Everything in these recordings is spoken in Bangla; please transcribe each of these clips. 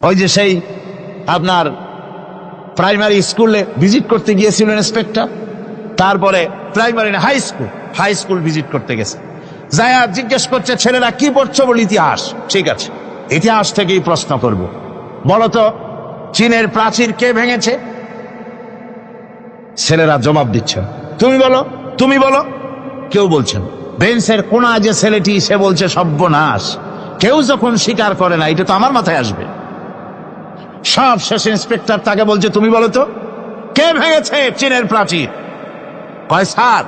ওই যে সেই আপনার প্রাইমারি স্কুলে ভিজিট করতে গিয়েছিল ইন্সপেক্টর, তারপরে প্রাইমারি না হাই স্কুল ভিজিট করতে গেছে, যায়া জিজ্ঞেস করছে ছেলেরা কি পড়ছো? বল ইতিহাস। ঠিক আছে, ইতিহাস থেকেই প্রশ্ন করব, বলতো চীনের প্রাচীর কে ভেঙেছে? ছেলেরা জবাব দিচ্ছে তুমি বলো। কেউ বলছেন। বেঞ্চের কোনা যে ছেলেটি, সে বলছে সর্বনাশ, কেউ যখন স্বীকার করে না এটা তো আমার মাথায় আসবে। সব শেষ ইন্সপেক্টর তাকে বলছে তুমি বলো তো কে ভেঙেছে চীনের প্রাচীর? কয় স্যার,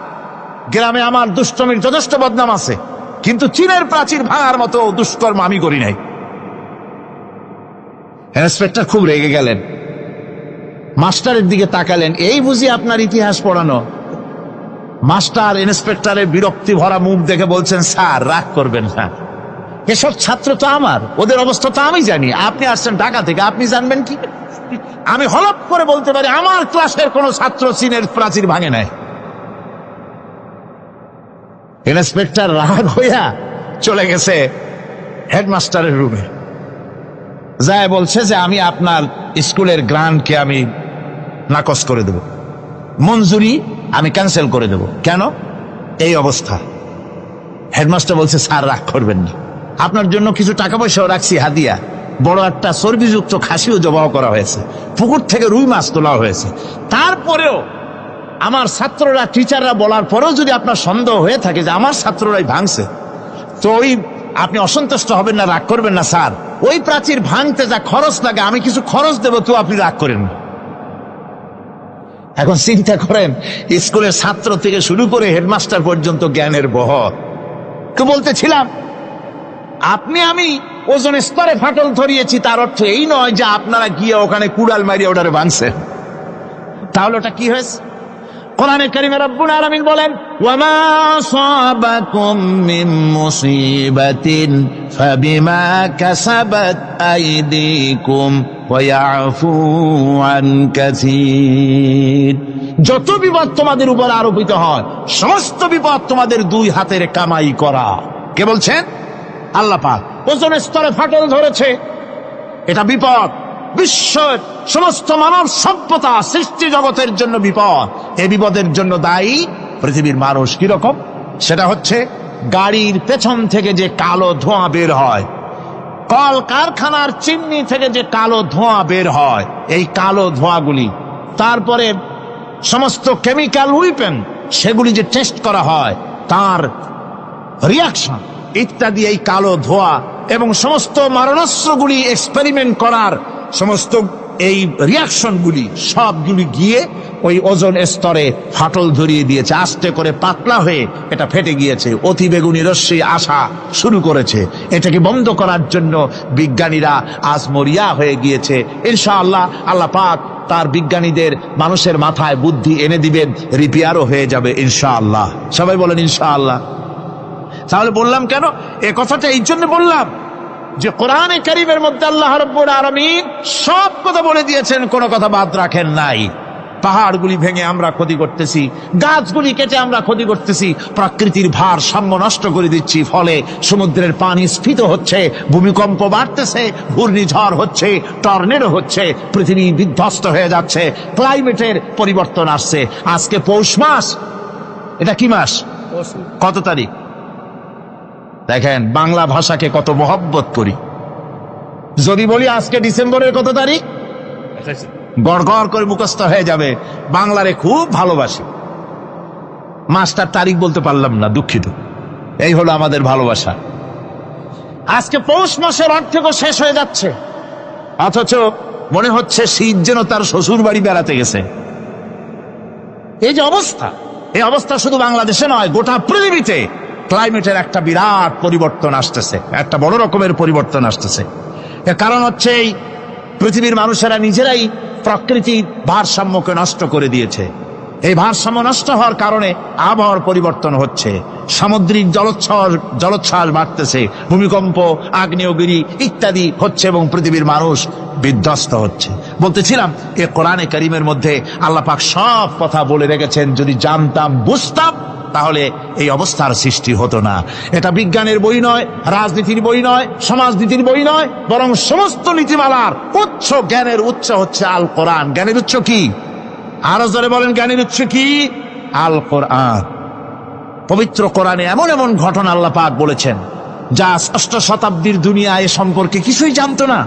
গ্রামে আমার দুষ্টমির যথেষ্ট বদনাম আছে, কিন্তু চীনের প্রাচীর ভাঙার মতো দুষ্কর্ম আমি করি নাই। ইন্সপেক্টর খুব রেগে গেলেন, মাস্টারের দিকে তাকালেন, এই বুঝি আপনার ইতিহাস পড়ানো? মাস্টার ইন্সপেক্টরের বিরক্তি ভরা মুখ দেখে বলছেন, স্যার রাগ করবেন না, এসব ছাত্র তো আমার, ওদের অবস্থা তো আমি জানি, আপনি আসছেন ঢাকা থেকে, আপনি জানবেন কি? আমি হলপ করে বলতে পারি আমার ক্লাসের কোন ছাত্র চীনের প্রাচীর ভাঙে নাই। ইন্সপেক্টর রাগ হইয়া চলে গেছে হেডমাস্টারের রুমে, যায় বলছে যে আমি আপনার স্কুলের গ্রান্টকে আমি নাকচ করে দেব, মঞ্জুরি আমি ক্যান্সেল করে দেব। কেন? এই অবস্থা। হেডমাস্টার বলছে স্যার রাগ করবেন না, আপনার জন্য কিছু টাকা পয়সাও রাখছি হাদিয়া, বড় একটা চর্বিযুক্ত খাসিও জবাও করা হয়েছে, পুকুর থেকে রুই মাছ তোলা হয়েছে। তারপরেও আমার ছাত্ররা, টিচাররা বলার পরেও যদি আপনার সন্দেহ হয়ে থাকে যে আমার ছাত্ররাই ভাঙছে, তো ওই আপনি অসন্তুষ্ট হবেন না, রাগ করবেন না স্যার, ওই প্রাচীর ভাঙতে যা খরচ লাগে আমি কিছু খরচ দেবো, তো আপনি রাগ করেন না। এখন চিন্তা করেন, স্কুলের ছাত্র থেকে শুরু করে হেডমাস্টার পর্যন্ত জ্ঞানের বহর। তো বলতেছিলাম, আপনি আমি ওজন স্তরে ফাটল ধরিয়েছি, তার অর্থ এই নয় যে আপনারা গিয়ে ওখানে কুড়াল মারিয়ে ওটারে ভাঙছেন। তাহলে ওটা কি হয়েছে? কোরআনে কারিমে রব্বুল আলামিন বলেন, ওয়ামা আসাবাকুম মিন মুসিবাতিন ফাবিমা কাসাবাত আইদিকুম ওয়া ইয়াফু আন কাসীর। যত বিপদ তোমাদের উপর আরোপিত হয়, সমস্ত বিপদ তোমাদের দুই হাতের কামাই করা। কে বলছেন? আল্লাহ পাক। ওজন স্তরে ফাটল ধরেছে, এটা বিপদ, বিশ্বের সমস্ত মানব সভ্যতা সৃষ্টি জগতের জন্য বিপদ। এই বিপদের জন্য দায়ী পৃথিবীর মানুষ। কিরকম? সেটা হচ্ছে গাড়ির পেছন থেকে যে কালো ধোঁয়া বের হয়, কল কারখানার চিমনি থেকে যে কালো ধোঁয়া বের হয়, এই কালো ধোঁয়াগুলি, তারপরে সমস্ত কেমিক্যাল উইপেন সেগুলি যে টেস্ট করা হয়, তার রিয়াকশন ইত্যাদি, এই কালো ধোঁয়া এবং সমস্ত মারণাস্ত্রগুলি এক্সপেরিমেন্ট করার সমস্ত এই রিয়াকশনগুলি সবগুলি গিয়ে ওই ওজন স্তরে ফাটল ধরিয়ে দিয়েছে। আস্তে করে পাতলা হয়ে এটা ফেটে গিয়েছে, অতি বেগুনি রশ্মি আসা শুরু করেছে। এটাকে বন্ধ করার জন্য বিজ্ঞানীরা আজ মরিয়া হয়ে গিয়েছে। ইনশাআল্লাহ আল্লাহ পাক তার বিজ্ঞানীদের মানুষের মাথায় বুদ্ধি এনে দিবেন, রিপেয়ারও হয়ে যাবে ইনশাআল্লাহ। সবাই বলেন ইনশাআল্লাহ। তাহলে বললাম কেন এ কথাটা? এই জন্য বললাম যে কোরআনে কারীমের মধ্যে আল্লাহ রাব্বুল আলামিন সব কথা বলে দিয়েছেন, কোনো কথা বাদ রাখেন নাই। পাহাড়গুলি ভেঙে আমরা ক্ষতি করতেছি, গাছগুলি কেটে আমরা ক্ষতি করতেছি, প্রকৃতির ভারসাম্য নষ্ট করে দিচ্ছি, ফলে সমুদ্রের পানি স্ফীত হচ্ছে, ভূমিকম্প বাড়তেছে, ঘূর্ণিঝড় হচ্ছে, টর্নেডো হচ্ছে, পৃথিবী বিধ্বস্ত হয়ে যাচ্ছে, ক্লাইমেটের পরিবর্তন আসছে। আজকে পৌষ মাস, এটা কি মাস? কত তারিখ? দেখেন বাংলা ভাষাকে কত মহব্বত করি। যদি বলি আজকে ডিসেম্বরের কত তারিখ, গড় গড় করে মুখস্থ হয়ে যাবে। বাংলারে খুব ভালোবাসি, মাসটার তারিখ বলতে পারলাম না, দুঃখিত। এই হলো আমাদের ভালোবাসা। আজকে পৌষ মাসের অর্ধেকও শেষ হয়ে যাচ্ছে, অথচ মনে হচ্ছে শীত যেন তার শ্বশুর বাড়ি বেড়াতে গেছে। এই যে অবস্থা, এই অবস্থা শুধু বাংলাদেশে নয়, গোটা পৃথিবীতে ক্লাইমেটের একটা বিরাট পরিবর্তন আসতেছে, একটা বড় রকমের পরিবর্তন আসতেছে। এর কারণ হচ্ছে এই পৃথিবীর মানুষেরা নিজেরাই প্রকৃতির ভারসাম্যকে নষ্ট করে দিয়েছে। এই ভারসাম্য নষ্ট হওয়ার কারণে আবহাওয়ার পরিবর্তন হচ্ছে, সামুদ্রিক জলোচ্ছ্বাস বাড়তেছে, ভূমিকম্প, আগ্নেয়গিরি ইত্যাদি হচ্ছে এবং পৃথিবীর মানুষ বিধ্বস্ত হচ্ছে। বলতেছিলাম এ কোরআনে কারীমের মধ্যে আল্লাহ পাক সব কথা বলে রেখেছেন। যদি জানতাম, বুঝতাম, তাহলে এই অবস্থার সৃষ্টি হতো না। এটা বিজ্ঞানের বই নয়, রাজনীতির বই নয়, সমাজনীতির বই নয়, বরং সমস্ত নীতিমালার উচ্চ, জ্ঞানের উচ্চ হচ্ছে আল কোরআন। জ্ঞানের উচ্চ কি? আরো জোরে বলেন, জ্ঞানের উচ্চ কি? আল কোরআন। পবিত্র কোরআনে এমন এমন ঘটনা আল্লাহ পাক বলেছেন যা ষষ্ঠ শতাব্দীর দুনিয়া এ সম্পর্কে কিছুই জানতো না।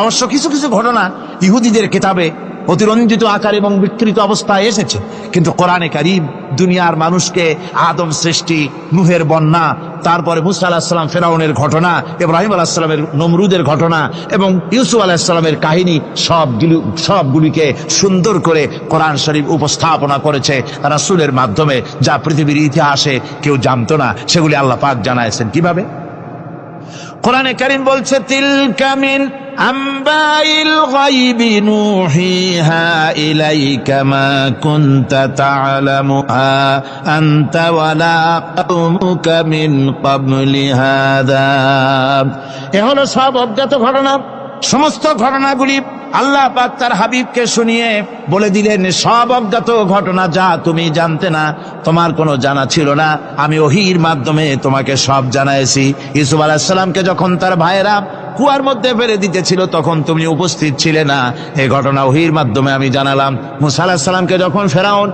অবশ্য কিছু কিছু ঘটনা ইহুদিদের কিতাবে অতিরঞ্জিত আকার এবং বিকৃত অবস্থায় এসেছে, কিন্তু কোরআনে কারীম দুনিয়ার মানুষকে আদম সৃষ্টি, নূহের বন্যা, তারপরে মুসা আলাইহিস সালাম ফেরাউনের ঘটনা, ইব্রাহিম আলাইহিস সালামের নমরুদের ঘটনা এবং ইউসুফ আলাইহিস সালামের কাহিনী সবগুলিকে সুন্দর করে কোরআন শরীফ উপস্থাপনা করেছে রাসূলের মাধ্যমে, যা পৃথিবীর ইতিহাসে কেউ জানতো না। সেগুলি আল্লাহ পাক জানাইছেন কিভাবে? কোরআনে কারীম বলছে, তিলকা মিন আম্বাইল গায়বি নূহিহা ইলাইকা মা কুনতা তা'লামুহা আনতা ওয়ালা কওমুকা মিন ক্বাবলি হাযা। এ হলো সব অজ্ঞাত ঘটনা। সমস্ত ঘটনাগুলি আল্লাহ পাক তার হাবিবকে শুনিয়ে বলে দিলেন, সব অজ্ঞাত ঘটনা যা তুমি জানতে না, তোমার কোনো জানা ছিল না, আমি ওহীর মাধ্যমে তোমাকে সব জানাইছি। ইউসুফ আলাইহিস সালামকে যখন তার ভাইয়েরা কুয়ার মধ্যে ফেলে দিতেছিল তখন তুমি উপস্থিত ছিলে না, এই ঘটনা ওহীর মাধ্যমে আমি জানালাম। মুসা আলাইহিস সালামকে যখন ফেরাউন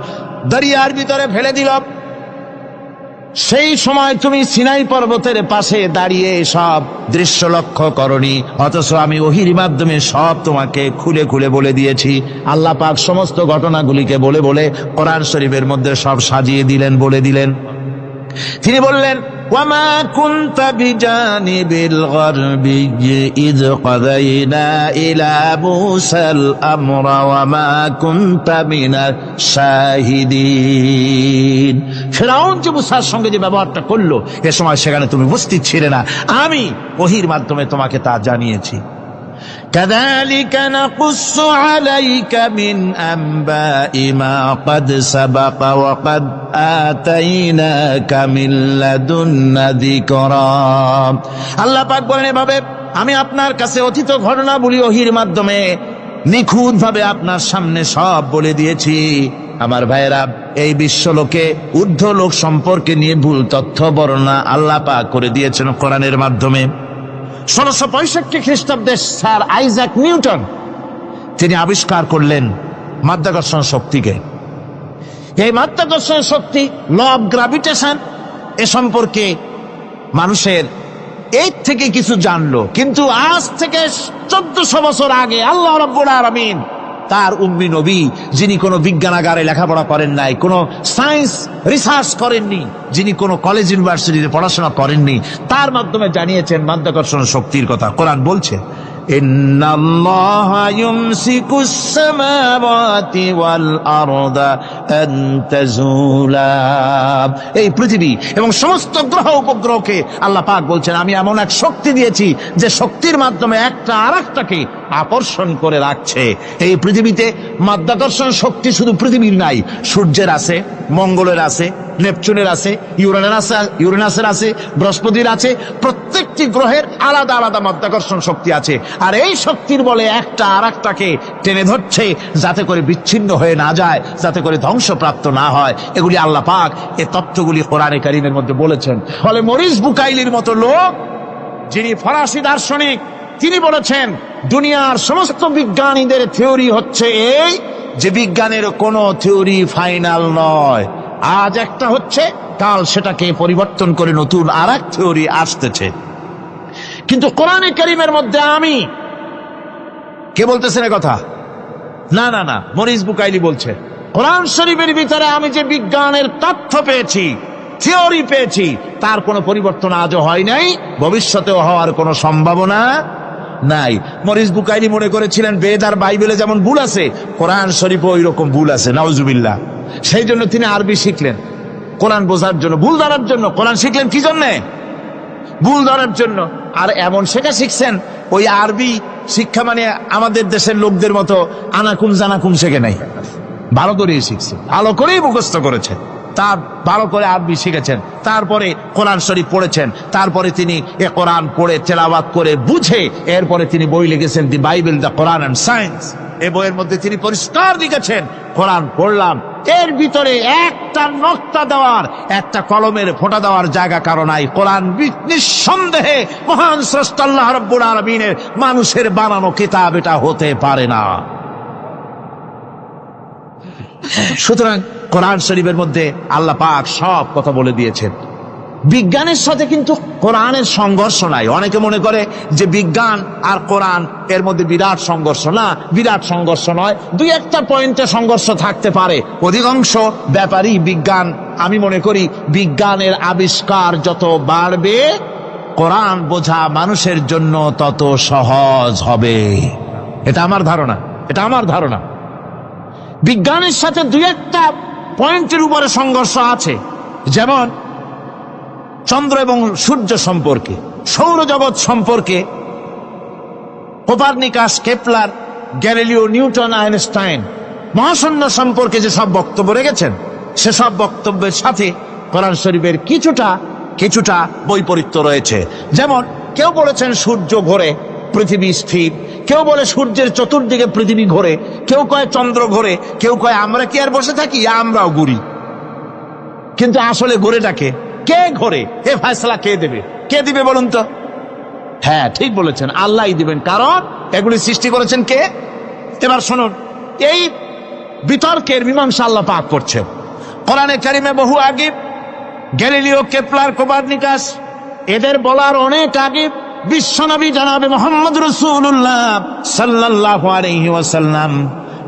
দরিয়ার ভিতরে ফেলে দিল, সেই সময় তুমি সিনাই পর্বতের পাশে দাঁড়িয়ে সব দৃশ্য লক্ষ্য করনি, অথচ আমি ওহীর মাধ্যমে সব তোমাকে খুলে খুলে বলে দিয়েছি। আল্লাহ পাক সমস্ত ঘটনাগুলিকে বলে বলে কোরআন শরীফের মধ্যে সব সাজিয়ে দিলেন, বলে দিলেন। তিনি বললেন, ওয়ামা কুনতা বিজানিবিল গারবিয়্যি ইয কাযাইনা ইলা মূসাল আমরা ওয়ামা কুনতা মিনাশ শাহিদিন। ফিরআউন যে মূসার সঙ্গে যে ব্যবহারটা করলো, এ সময় সেখানে তুমি উপস্থিত ছিলে না, আমি ওহীর মাধ্যমে তোমাকে তা জানিয়েছি। كذلك نقص عليك من أنباء ما قد سبق وقد آتيناك من لدنا ذكرا। আল্লাহ পাক বলেন, এভাবে আমি আপনার কাছে অতীত ঘটনাবলী ওহীর মাধ্যমে নিখুঁত ভাবে আপনার সামনে সব বলে দিয়েছি। আমার ভাইয়েরা, এই বিশ্বলোকে ঊর্ধ্ব লোক সম্পর্কে নিয়ে ভুল তথ্য বর্ণনা আল্লাহ পাক করে দিয়েছেন কোরআনের মাধ্যমে। 1665 খ্রিস্টাব্দে স্যার আইজাক নিউটন তিনি আবিষ্কার করলেন মাধ্যাকর্ষণ শক্তিকে। এই মাধ্যাকর্ষণ শক্তি, ল অফ গ্রাভিটেশন, এ সম্পর্কে মানুষের এই থেকে কিছু জানলো, কিন্তু আজ থেকে 1400 বছর আগে আল্লাহ রাব্বুল আলামিন তার উম্মি নবী, যিনি কোনো বিজ্ঞানাগারে লেখাপড়া করেন নাই, কোনো সায়েন্স রিসার্চ করেননি, যিনি কোনো কলেজ ইউনিভার্সিটিতে পড়াশোনা করেননি, তার মাধ্যমে জানিয়েছেন মাধ্যাকর্ষণ শক্তির কথা। কোরআন বলছে, ইন্নাল্লাহা ইউমসিকুস সামাওয়াতি ওয়াল আরদা আন তাজুলা। এই পৃথিবী এবং সমস্ত গ্রহ উপগ্রহকে আল্লাহ পাক বলছেন, আমি এমন এক শক্তি দিয়েছি যে শক্তির মাধ্যমে একটা আরেকটাকে আকর্ষণ করে রাখছে। এই পৃথিবীতে মাধ্যাকর্ষণ শক্তি শুধু পৃথিবীর নাই, সূর্যের আছে, মঙ্গলের আছে, নেপচুনের আছে, ইউরেনাসের আছে, বৃহস্পতির আছে। প্রত্যেকটি গ্রহের আলাদা আলাদা মাধ্যাকর্ষণ শক্তি আছে, আর এই শক্তির বলে একটা আরেকটাকে টেনে ধরছে যাতে করে বিচ্ছিন্ন হয়ে না যায়, যাতে করে ধ্বংসপ্রাপ্ত না হয়। এগুলি আল্লাহ পাক এই তথ্যগুলি কোরআনে কারীমের মধ্যে বলেছেন। ফলে মরিস বুকাইলির মতো লোক, যিনি ফরাসি দার্শনিক, তিনি বলেছেন দুনিয়ার সমস্ত বিজ্ঞানীদের থিওরি হচ্ছে এই যে বিজ্ঞানের কোনো থিওরি ফাইনাল নয়। আজ একটা হচ্ছে, কাল সেটাকে পরিবর্তন করে নতুন আর এক থিওরি আসতেছে। কিন্তু কোরআনে কারীমের মধ্যে আমি, কে বলতেছেন এ কথা? না না না, মরিস বুকাইলি বলছে, কোরআন শরীফের ভিতরে আমি যে বিজ্ঞানের তথ্য পেয়েছি, থিওরি পেয়েছি, তার কোনো পরিবর্তন আজও হয় নাই, ভবিষ্যতেও হওয়ার কোনো সম্ভাবনা নাই। মরিস বুকাইলি মনে করেছিলেন বেদ আর বাইবেলে যেমন ভুল আছে, কোরআন শরীফে ওই রকম ভুল আছে, নাউজুবিল্লাহ। সেই জন্য তিনি আরবি শিখলেন কোরআন বোঝার জন্য, ভুল ধরার জন্য। কোরআন শিখলেন কি জন্যে? ভুল ধরার জন্য। আর এমন শেখা শিখছেন, ওই আরবি শিক্ষা মানে আমাদের দেশের লোকদের মতো আনাকুম জানাকুম শেখে নাই, ভালো করেই শিখছে, ভালো করেই মুখস্থ করেছেন, তার ভালো করে আরবি শিখেছেন, তারপরে কোরআন শরীফ পড়েছেন, তারপরে তিনি এ কোরআন পড়ে তেলাওয়াত করে বুঝে এরপরে তিনি বই লিখেছেন the Bible, the Quran and science. এ বইয়ের মধ্যে তিনি পরিষ্কার লিখেছেন, কোরআন পড়লাম, এর ভিতরে একটা নকতা দেওয়ার, একটা কলমের ফোঁটা দেওয়ার জায়গা কারো নাই। কোরআন নিঃসন্দেহে মহান স্রষ্টা আল্লাহ রাব্বুল আলামিনের মানুষের বানানো কিতাব, এটা হতে পারে না। সুতরাং কোরআন শরীফের মধ্যে আল্লাহ পাক সব কথা বলে দিয়েছেন। বিজ্ঞানের সাথে কিন্তু কোরআনের সংঘর্ষ নাই। অনেকে মনে করে যে বিজ্ঞান আর কোরআন এর মধ্যে বিরাট সংঘর্ষ। না, বিরাট সংঘর্ষ নয়, দুই একটা পয়েন্টে সংঘর্ষ থাকতে পারে। অধিকাংশ ব্যাপারই বিজ্ঞান, আমি মনে করি বিজ্ঞানের আবিষ্কার যত বাড়বে, কোরআন বোঝা মানুষের জন্য তত সহজ হবে। এটা আমার ধারণা, এটা আমার ধারণা। বিজ্ঞানের সাথে দুই একটা পয়েন্টের উপরে সংঘর্ষ আছে, যেমন চন্দ্র এবং সূর্য সম্পর্কে, সৌরজগৎ সম্পর্কে Copernicus, Kepler, Galileo, Newton, Einstein মহাশূন্য সম্পর্কে যে সব বক্তব্য রেখেছেন, সেসব বক্তব্যের সাথে কোরআন শরীফের কিছুটা বৈপরীত্য রয়েছে। যেমন কেউ বলেছেন সূর্য ঘোরে, পৃথিবী স্থির, কেউ বলে সূর্যের চতুর্দিকে পৃথিবী ঘোরে, কেউ কয় চন্দ্র ঘোরে, কেউ কয় আমরা কি আর বসে থাকি, আমরাও ঘুরি। কিন্তু আসলে ঘোরেটাকে কে ঘোরে, এ ফয়সালা কে দেবে? কে দিবে বলুন তো? হ্যাঁ, ঠিক বলেছেন, আল্লাহই দিবেন, কারণ এগুলি সৃষ্টি করেছেন কে? এবার শুনুন, এই বিতর্কের মীমাংসা আল্লাহ পাক করছেন কোরআনে কারিমে বহু আগে। গ্যালিলিও, কেপলার, কোপারনিকাস এদের বলার অনেক আগে বিশ্বনবী জনাবে মুহাম্মদ রাসূলুল্লাহ সাল্লাল্লাহু আলাইহি ওয়াসাল্লাম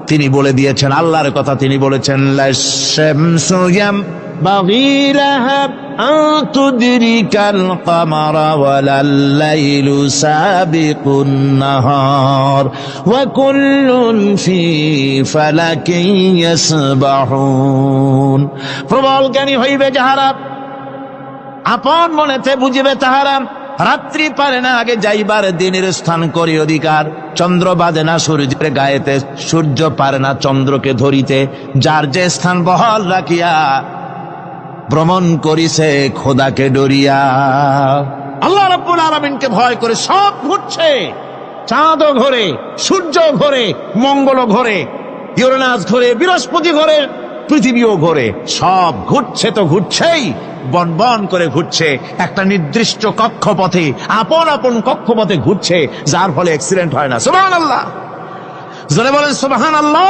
তিনি বলে দিয়েছেন, আল্লাহর কথা তিনি বলেছেন, লাশ-শামসু ইয়ামবাগি লাহা আন তুদরিকাল কামারা ওয়ালাল লাইলু সাবিকুন নাহার ওয়া কুল্লুন ফি ফালাকিন ইয়াসবাহুন। প্রবল জ্ঞানী হইবে যাহারা, আপন মনেতে বুঝিবে তাহারা, রাত্রি পারে না আগে যাইবার দিনের স্থান করি অধিকার, চন্দ্র বাঁধে না সূর্যের গায়েতে, সূর্য পারে না চন্দ্রকে ধরিতে, যার যে স্থান বহাল রাখিয়া ভ্রমণ করিছে খোদাকে ডরিয়া। আল্লাহ রাব্বুল আলামিনকে ভয় করে সব ঘুরছে, চাঁদও ঘোরে, সূর্য ঘোরে, মঙ্গল ঘোরে, ইউরেনাস ঘোরে, বৃহস্পতি ঘোরে, পৃথিবীও ঘোরে, সব ঘুরছে তো ঘুরছেই, বন করে ঘুরছে, একটা নির্দিষ্ট কক্ষপথে, আপন আপন কক্ষপথে ঘুরছে, যার ফলে অ্যাক্সিডেন্ট হয় না। সুবহানাল্লাহ, জোরে বলেন সুবহানাল্লাহ।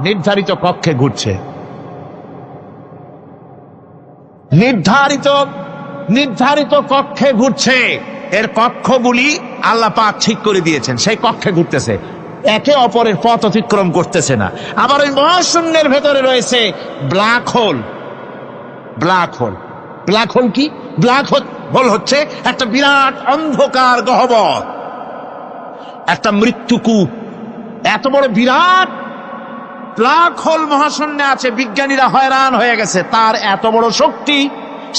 নির্ধারিত কক্ষে ঘুরছে, নির্ধারিত কক্ষে ঘুরছে। এর কক্ষগুলি আল্লাহ পাক ঠিক করে দিয়েছেন, সেই কক্ষে ঘুরতেছে, একে অপরের পথ অতিক্রম করতেছে না। আবার ওই মহাশূন্যের ভেতরে রয়েছে ব্ল্যাক হোল। ব্ল্যাক হোল কি? ব্ল্যাক হোল হচ্ছে একটা বিরাট অন্ধকার গহ্বর, একটা মৃত্যুকূপ। এত বড় বিরাট ব্ল্যাক হোল মহাশূন্যে আছে, বিজ্ঞানীরা হয়রান হয়ে গেছে। তার এত বড় শক্তি,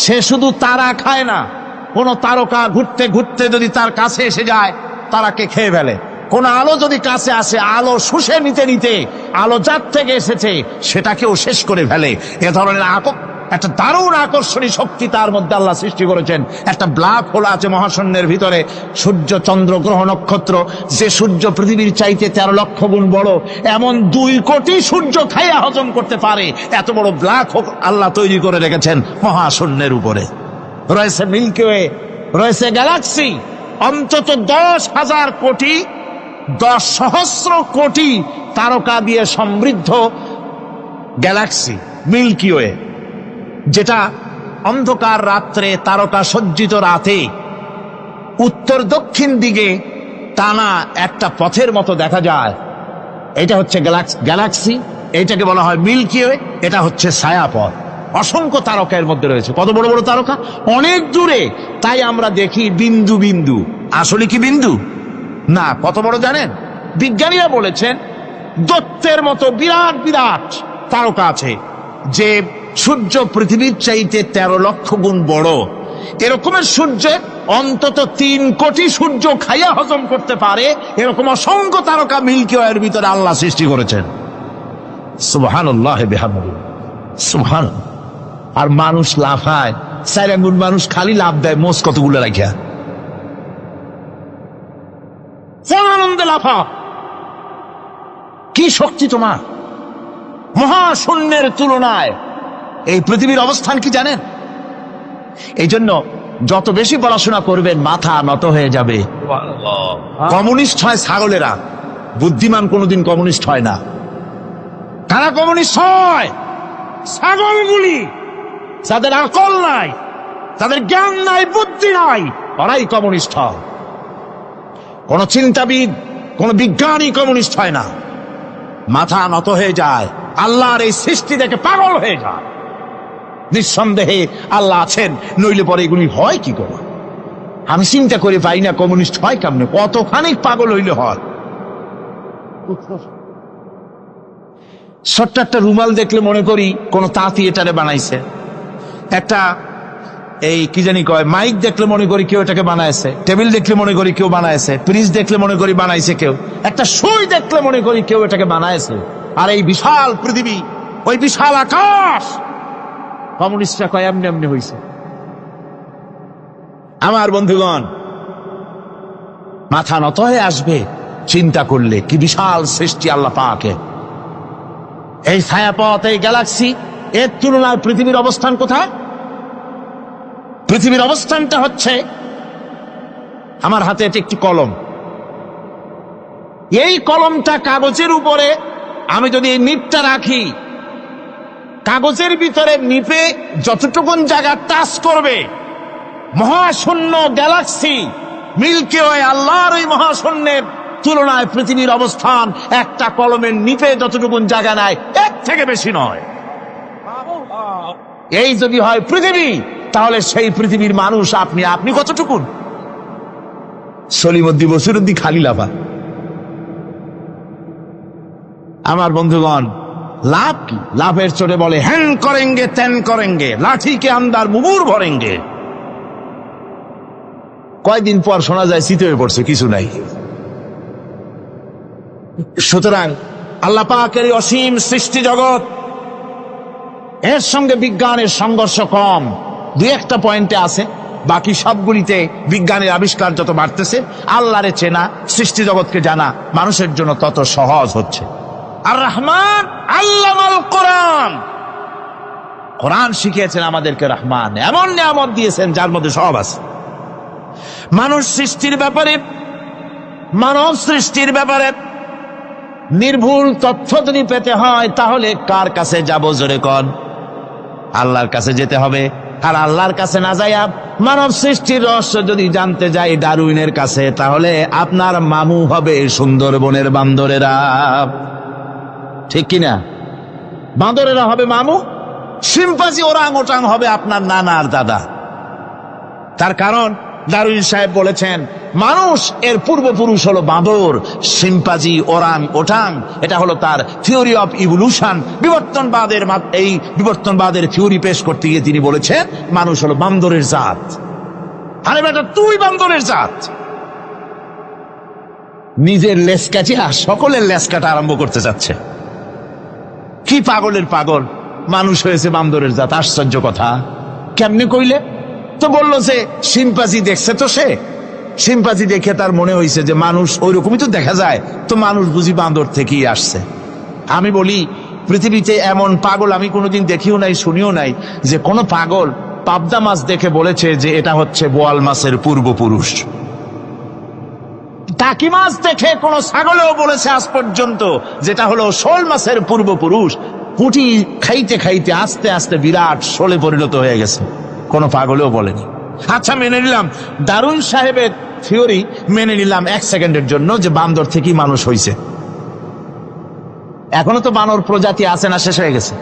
সে শুধু তারা খায় না, কোন তারকা ঘুরতে ঘুরতে যদি তার কাছে এসে যায়, তারাকে খেয়ে ফেলে। কোন আলো যদি কাছে আসে, আলো শুষে নিতে নিতে আলো যার থেকে এসেছে সেটাকেও শেষ করে ফেলে। এ ধরনের একটা দারুণ আকর্ষণী শক্তি তার মধ্যে আল্লাহ সৃষ্টি করেছেন। একটা ব্ল্যাক হোল আছে মহাশূন্যের ভিতরে। সূর্য, চন্দ্র, গ্রহ, নক্ষত্র, যে সূর্য পৃথিবীর চাইতে 13 লক্ষ গুণ বড়, এমন 2 কোটি সূর্য খাইয়া হজম করতে পারে, এত বড় ব্ল্যাক হোল আল্লাহ তৈরি করে রেখেছেন মহাশূন্যের উপরে। রয়েছে মিল্কি ওয়ে, রয়েছে গ্যালাক্সি, অন্তত 10,000 কোটি, 10 সহস্র কোটি তারকা দিয়ে সমৃদ্ধ গ্যালাক্সি মিল্কি ওয়ে, যেটা অন্ধকার রাত্রে, তারকা সজ্জিত রাতে উত্তর দক্ষিণ দিকে টানা একটা পথের মতো দেখা যায়। এটা হচ্ছে গ্যালাক্সি, এইটাকে বলা হয় মিল্কি ওয়ে। এটা হচ্ছে ছায়াপথ। অসংখ্য তারকা এর মধ্যে রয়েছে। কত বড় বড় তারকা, অনেক দূরে। তাই আমরা দেখি বিন্দু বিন্দু, আসলে কি বিন্দু না। কত বড় জানেন? বিজ্ঞানীরা বলেছেন দৈত্যের মতো বিরাট বিরাট তারকা আছে, যে সূর্য পৃথিবীর চাইতে 13 লক্ষ গুণ বড়। এরকমের সূর্যের অন্তত 3 কোটি সূর্য খাইয়া হজম করতে পারে, এরকম অসংখ্য তারকা মিল্কি ওয়ের ভিতরে আল্লাহ সৃষ্টি করেছেন। সুবহানাল্লাহ বিহামদিহি, সুবহানাল্লাহ। আর মানুষ লাফায়, 4 আঙ্গুল মানুষ খালি লাফ দেয়, মোষ কতগুলো রাখিয়া আনন্দে লাফা। কি শক্তি তোমার! মহাশূন্যের তুলনায় এই পৃথিবীর অবস্থান কি জানেন? এই জন্য যত বেশি পড়াশোনা করবেন মাথা নত হয়ে যাবে। কমিউনিস্ট হয় ছাগলেরা, বুদ্ধিমান কোনোদিন কমিউনিস্ট হয় না। কারা কমিউনিস্ট হয়? ছাগলগুলি, যাদের আকল নাই, তাদের জ্ঞান নাই, বুদ্ধি নাই, ওরাই কমিউনিস্ট হয়। কোন চিন্তাবিদ, কোন বিজ্ঞানী কমিউনিস্ট হয় না। মাথা নত হয়ে যায়, আল্লাহর এই সৃষ্টি দেখে পাগল হয়ে যায়। নিঃসন্দেহে আল্লাহ আছেন, নইলে পরে এগুলি হয় কি করে? আমি চিন্তা করে পাই না কমিউনিস্ট হয় কেমনে, কতখানি পাগল হইলে হয়। ছোট্ট একটা রুমাল দেখলে মনে করি কোন তাঁতি এটারে বানাইছে, একটা এই কি জানি কয় মাইক দেখলে মনে করি কেউ এটাকে বানাইছে, টেবিল দেখলে মনে করি কেউ বানাইছে, ফ্রিজ দেখলে মনে করি বানাইছে কেউ, একটা সুই দেখলে মনে করি কেউ এটাকে বানাইছে। আর এই বিশাল পৃথিবী, ওই বিশাল আকাশ, কমিউনিস্টরা কয় এমনি এমনি হয়েছে। আমার বন্ধুগণ, মাথা নত হয়ে আসবে চিন্তা করলে কি বিশাল সৃষ্টি আল্লাহ পাকের। এই ছায়াপথ, এই গ্যালাক্সি, এর তুলনায় পৃথিবীর অবস্থান কোথায়? পৃথিবীর অবস্থানটা হচ্ছে, আমার হাতে এটি একটি কলম। এই কলমটা কাগজের উপরে আমি যদি এই নিপটা রাখি, কাগজের ভিতরে নিপে যতটুকুন জায়গা টাচ করবে, মহাশূন্য গ্যালাক্সি মিল্কি ওয়ে, আল্লাহর ওই মহাশূন্যের তুলনায় পৃথিবীর অবস্থান একটা কলমের নিপে যতটুকুন জায়গা নেয় এর থেকে বেশি নয়। এই যদি হয় পৃথিবী, তাহলে সেই পৃথিবীর মানুষ আপনি, আপনি কতটুকুন? সলিমুদ্দি বসিরুদ্দি খালি লাফা। আমার বন্ধুগণ, লাভ কি? লাভের চোটে বলে হ্যান করেঙ্গে ত্যান করেঙ্গে, লাঠি কে আন্দার মুগুর ভরেঙ্গে। কয়দিন পর শোনা যায় শীত হয়ে পড়ছে, কিছু নাই। সুতরাং আল্লাহ পাকের অসীম সৃষ্টি জগৎ, এর সঙ্গে বিজ্ঞানের সংঘর্ষ কম, দুই একটা পয়েন্টে আছে। বাকি সবগুলিতে বিজ্ঞানের আবিষ্কার যত বাড়তেছে, আল্লাহরে চেনা, সৃষ্টি জগৎকে জানা মানুষের জন্য তত সহজ হচ্ছে। আর রহমান আল্লামাল কোরআন, কোরআন শিখিয়েছেন আমাদেরকে রহমান, এমন নিয়ামত দিয়েছেন যার মধ্যে সব আছে। মানুষ সৃষ্টির ব্যাপারে, মানব সৃষ্টির ব্যাপারে নির্ভুল তথ্য যদি পেতে হয়, তাহলে কার কাছে যাব? জোরে কন। আল্লাহর কাছে যেতে হবে। আর আল্লাহর কাছে না যাইয়া মানব সৃষ্টির রহস্য যদি জানতে যাই ডারউইনের কাছে, তাহলে আপনার মামু হবে সুন্দরবনের বান্দরেরা। ঠিক কিনা? বান্দরেরা হবে মামু, শিম্পাঞ্জি ওরাং ওটাং হবে আপনার নানা আর দাদা। তার কারণ ডারউইন সাহেব বলেছেন, মানুষ এর পূর্বপুরুষ হলো বাঁদর, শিম্পাঞ্জি, ওরাং ওটাং। এটা হলো তার থিওরি অফ ইভলিউশন। এই বিবর্তনবাদের থিওরি পেশ করতে গিয়ে তিনি বলেছেন, মানুষ হলো বান্দরের জাত। আরে বেটা, তুই বান্দরের জাত। নিজের লেজ কাটিয়া সকলের লেজ কাটা আরম্ভ করতে যাচ্ছে। কি পাগলের পাগল, মানুষ হয়েছে বান্দরের জাত। আশ্চর্য কথা। কেমনে কইলে? তো বললো যে শিম্পাঞ্জি দেখছে, তো সে শিম্পাঞ্জি দেখে তার মনে হয়েছে যে মানুষ ওই রকমই তো দেখা যায়, তো মানুষ বুঝি বান্দর থেকেই আসছে। আমি বলি, পৃথিবীতে এমন পাগল আমি কোনোদিন দেখিও নাই, শুনিও নাই যে কোন পাগল পাবদা মাছ দেখে বলেছে যে এটা হচ্ছে বোয়াল মাছের পূর্বপুরুষ। টাকি মাছ দেখে কোন ছাগলেও বলেছে আজ পর্যন্ত যেটা হলো শোল মাছের পূর্বপুরুষ। পুঁটি খাইতে খাইতে আস্তে আস্তে বিরাট শোলে পরিণত হয়ে গেছে, কোন পাগলেও বলেনি। আচ্ছা, মেনে নিলাম দারুন সাহেবের থিওরি, মেনে নিলাম এক সেকেন্ডের জন্য যে বান্দর থেকেই মানুষ হয়েছে। এখনো তো বানর প্রজাতি আছে না, শেষ হয়ে গেছে?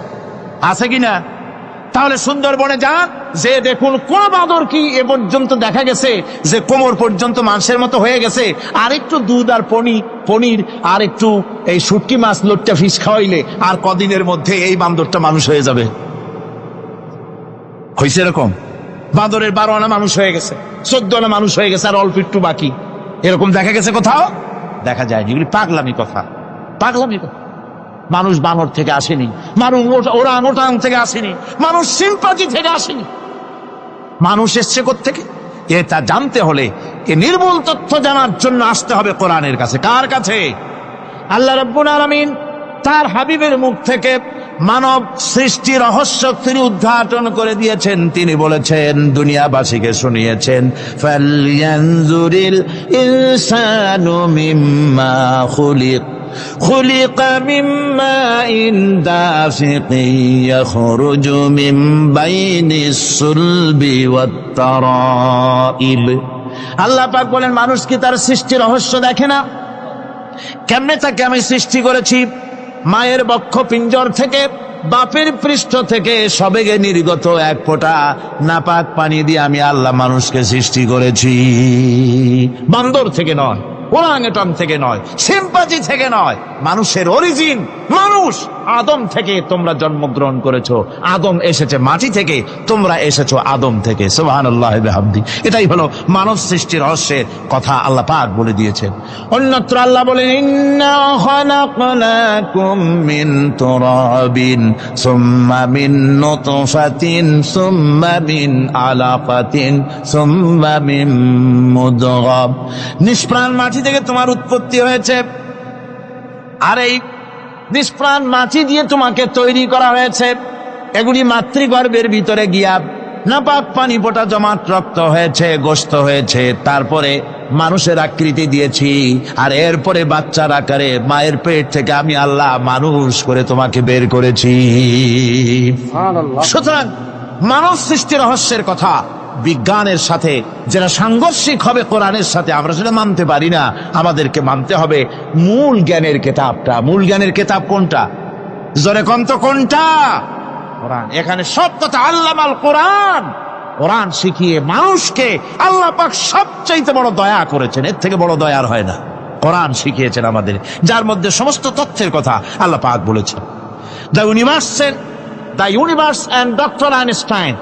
আছে কিনা? তাহলে সুন্দরবনে যান, যে দেখুন কোন বাঁদর কি এ পর্যন্ত দেখা গেছে যে কোমর পর্যন্ত মানুষের মতো হয়ে গেছে। আর একটু দুধ আর পনির আর একটু এই শুটকি মাছ, লোট্টা ফিশ খাওয়াইলে আর কদিনের মধ্যে এই বান্দরটা মানুষ হয়ে যাবে। হয়েছে এরকম? বাঁদরের 12 আনা মানুষ হয়ে গেছে, 14 আনা মানুষ হয়ে গেছে, আর অল্প একটু বাকি। এরকম দেখা গেছে কোথাও? দেখা যায়নি। এগুলি পাগলামি কথা, পাগলামি কথা। মানুষ বানর থেকে আসেনি, মানুষ ওরাং ওটাং থেকে আসেনি, মানুষ শিম্পাঞ্জি থেকে আসেনি। মানুষ এসছে কোত্থেকে? এটা জানতে হলে, এ নির্মূল তথ্য জানার জন্য আসতে হবে কোরআনের কাছে। কার কাছে? আল্লাহ রাব্বুল আলামিন তার হাবিবের মুখ থেকে মানব সৃষ্টি রহস্য তিনি উদ্ঘাটন করে দিয়েছেন। তিনি বলেছেন, দুনিয়াবাসীকে শুনিয়েছেন, ফালয়ানজুরিল ইনসানু মিম্মা খুলিক خلق من ماء دافق يخرج من بين الصلب والترائب। আল্লাহ পাক বলেন, মানুষ কি তার সৃষ্টি রহস্য দেখে না? কেমনে তাকে আমি সৃষ্টি করেছি? মায়ের বক্ষ পিঞ্জর থেকে, বাপের পৃষ্ঠ থেকে সবেগে নির্গত এক ফোঁটা নাপাক পানি দিয়ে আমি আল্লাহ মানুষকে সৃষ্টি করেছি। বান্দর থেকে নয়, ওরাংওটাং থেকে নয়, সিম্পাজি থেকে নয়, মানুষের অরিজিন মানুষ। আদম থেকে তোমরা জন্মগ্রহণ করেছো, আদম এসেছে মাটি থেকে, তোমরা এসেছো আদম থেকে। সুবহানাল্লাহি ওয়া বিহামদিহি। এটাই হলো মানব সৃষ্টির রহস্যের কথা আল্লাহ পাক বলে দিয়েছেন। অন্যত্র আল্লাহ বলেন, ইন্না খালাকনাকুম মিন তুরাবিন সুম্মা মিন নুতফাতিন সুম্মা মিন আলাকাতিন সুম্মা মিন মুদগাহ। নিষ্প্রাণ মাটি থেকে তোমার উৎপত্তি হয়েছে, আর এই নিষ্প্রাণ মাটি দিয়ে তোমাকে তৈরি করা হয়েছে। এগুলি মাতৃগর্ভের ভিতরে গিয়া নাপাক পানি ফোঁটা জমাট রক্ত হয়েছে, গোশত হয়েছে, তারপরে মানুষের আকৃতি দিয়েছি, আর এরপরে বাচ্চার আকারে মায়ের পেট থেকে আমি আল্লাহ মানুষ করে তোমাকে বের করেছি। সুতরাং মানব সৃষ্টি রহস্যের কথা বিজ্ঞানের সাথে যেটা সাংঘর্ষিক হবে কোরআনের সাথে, আমরা সেটা মানতে পারি না। আমাদেরকে মানতে হবে মূল জ্ঞানের কিতাবটা। মূল জ্ঞানের কিতাব কোনটা? জোরে কোন তো কোনটা? কোরআন। এখানে সব কথা আল্লামাল কোরআন। কোরআন শিখিয়ে মানুষকে আল্লাহ পাক সবচাইতে বড় দয়া করেছেন, এর থেকে বড় দয়ার হয় না। কোরআন শিখিয়েছেন আমাদের, যার মধ্যে সমস্ত তথ্যের কথা আল্লাহ পাক বলেছেন। The universe and doctor Einstein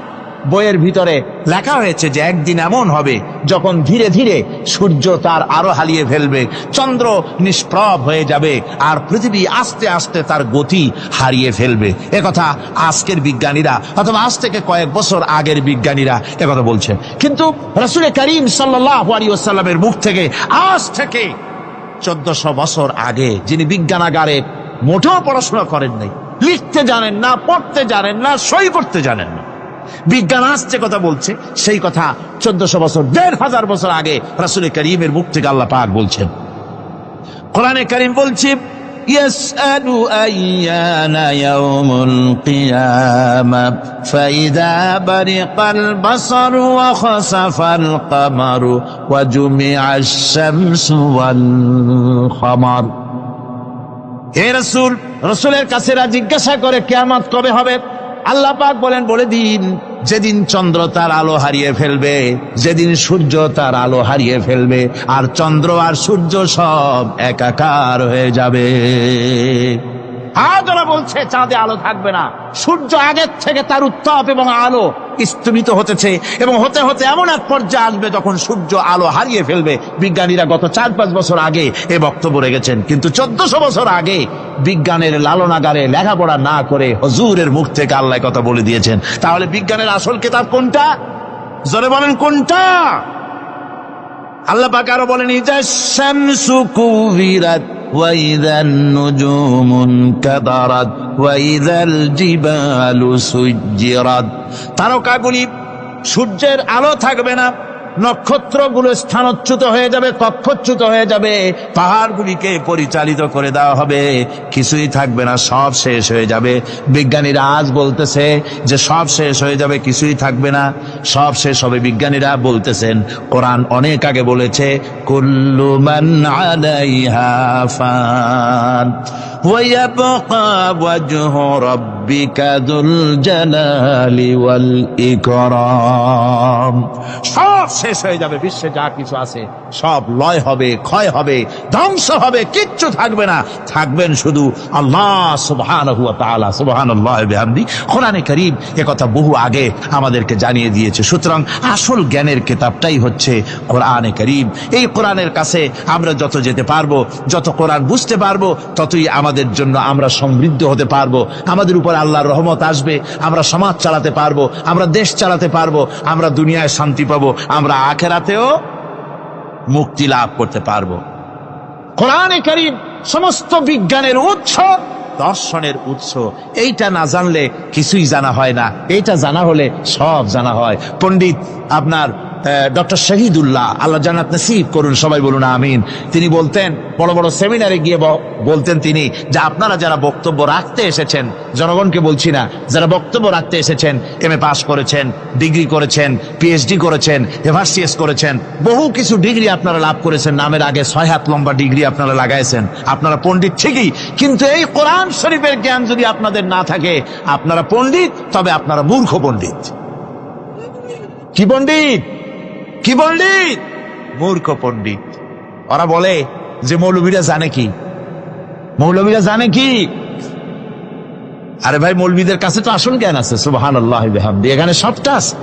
বইয়ের ভিতরে লেখা হয়েছে যে একদিন এমন হবে যখন ধীরে ধীরে সূর্য তার আলো হারিয়ে ফেলবে, চন্দ্র নিষ্প্রভ হয়ে যাবে, আর পৃথিবী আস্তে আস্তে তার গতি হারিয়ে ফেলবে। একথা আজকের বিজ্ঞানীরা অথবা আজ থেকে কয়েক বছর আগের বিজ্ঞানীরা একথা বলছেন। কিন্তু রাসূল করিম সাল্লাল্লাহু আলাইহি ওয়াসাল্লামের মুখ থেকে আজ থেকে 1400 বছর আগে, যিনি বিজ্ঞানাগারে মোটেও পড়াশোনা করেন নাই, লিখতে জানেন না, পড়তে জানেন না, সই করতে জানেন না, বিজ্ঞান আসছে কথা বলছে, সেই কথা 1400 বছর 1500 বছর আগে রাসূল করিমের মুখ থেকে আল্লাহ পাক বলছেন। কোরআনে কারীম বলছে, ইয়াসআলু আইয়ানা ইয়াউমুল কিয়ামা ফাইদা বারিকাল বাসারু ওয়া খাসাফাল কামারু ওয়া জুমিআশ শামসু ওয়াল কামার। হে রাসূল, রাসূলের কাছে জিজ্ঞাসা করে কিয়ামত কবে হবে? আল্লাহ পাক বলেন, বলে দিন যেদিন চন্দ্র তার আলো হারিয়ে ফেলবে, যেদিন সূর্য তার আলো হারিয়ে ফেলবে, আর চন্দ্র আর সূর্য সব একাকার হয়ে যাবে। আদরা বলছে চাঁদে আলো থাকবে না, সূর্য আগের থেকে তার উত্তাপ এবং আলো স্তমিত হতেছে, এবং হতে হতে এমন এক পর্যায়ে আসবে যখন সূর্য আলো হারিয়ে ফেলবে। বিজ্ঞানীরা গত 4-5 বছর আগে এ বক্তব্য রেখেছেন, কিন্তু 1400 বছর আগে বিজ্ঞানের লালনাগারে লেখাপড়া না করে হুজুরের মুখ থেকে আল্লাহ কথা বলে দিয়েছেন। তাহলে বিজ্ঞানের আসল কিতাব কোনটা? জোরে বলেন কোনটা? আল্লাহ পাক আরো বলেন, ইযাশ শামসু কুবিরাত ওয়া ইযান নুজুমু কাদারাত ওয়া ইযাল জিবালু সুজ্জিরাত। তারকাগুলি, সূর্যের আলো থাকবে না, নক্ষত্রগুলো স্থানচ্যুত হয়ে যাবে, কক্ষচ্যুত হয়ে যাবে, পাহাড়গুলিকে পরিচালিত করে দেওয়া হবে, কিছুই থাকবে না, সব শেষ হয়ে যাবে। বিজ্ঞানীরা আজ বলতেছে যে সব শেষ হয়ে যাবে, কিছুই থাকবে না, সব শেষ হবে। বিজ্ঞানীরা বলতেছেন, কোরআন অনেক আগে বলেছে, কুল্লু মান আলাইহা ফান ওয়া ইয়াবকা ওয়াজহু রাব্বিকা যুল জালালি ওয়াল ইকরাম। সব শেষ হয়ে যাবে, বিশ্বে যা কিছু আছে সব লয় হবে, ক্ষয় হবে, ধ্বংস হবে, কিচ্ছু থাকবে না, থাকবেন শুধু আল্লাহ সুবহানাহু ওয়া তাআলা। সুবহানাল্লাহি ওয়া বিহামদিহি। কোরআনে কারীম একথা বহু আগে আমাদেরকে জানিয়ে দিয়েছে। সুতরাং আসল জ্ঞানের কিতাবটাই হচ্ছে কোরআনে কারীম। এই কোরআনের কাছে আমরা যত যেতে পারবো, যত কোরআন বুঝতে পারবো, ততই আমাদের জন্য আমরা সমৃদ্ধ হতে পারবো, আমাদের উপর আল্লাহর রহমত আসবে, আমরা সমাজ চালাতে পারবো, আমরা দেশ চালাতে পারবো, আমরা দুনিয়ায় শান্তি পাবো, আমরা আখিরাতেও মুক্তি লাভ করতে পারবো। কোরআনে কারীম সমস্ত বিজ্ঞানের উৎস, দর্শনের উৎস। এইটা না জানলে কিছুই জানা হয় না, এইটা জানা হলে সব জানা হয়। পণ্ডিত আপনার ডক্টর শহীদুল্লাহ, আল্লাহ জান্নাত নসিব করুন, সবাই বলুন আমিন। তিনি বলতেন, বড় বড় সেমিনারে গিয়ে বলতেন তিনি, যে আপনারা যারা বক্তব্য রাখতে এসেছেন, জনগণকে বলছি না, যারা বক্তব্য রাখতে এসেছেন, MA পাস করেছেন, ডিগ্রি করেছেন, PhD করেছেন, এভারসিএস করেছেন, বহু কিছু ডিগ্রি আপনারা লাভ করেছেন, নামের আগে 6 হাত লম্বা ডিগ্রি আপনারা লাগাইছেন, আপনারা পণ্ডিত ঠিকই, কিন্তু এই কোরআন শরীফের জ্ঞান যদি আপনাদের না থাকে, আপনারা পণ্ডিত, তবে আপনারা মূর্খ পণ্ডিত। কি পণ্ডিত? কি পণ্ডিত? মূর্খ পণ্ডিত। ওরা বলে যে মৌলবীরা জানে কি, মৌলবীরা জানে কি? আরে ভাই, মৌলবীদের কাছে তো আসল জ্ঞান আছে, সুবহানাল্লাহ বিহামদি, এখানে সবটা আছে।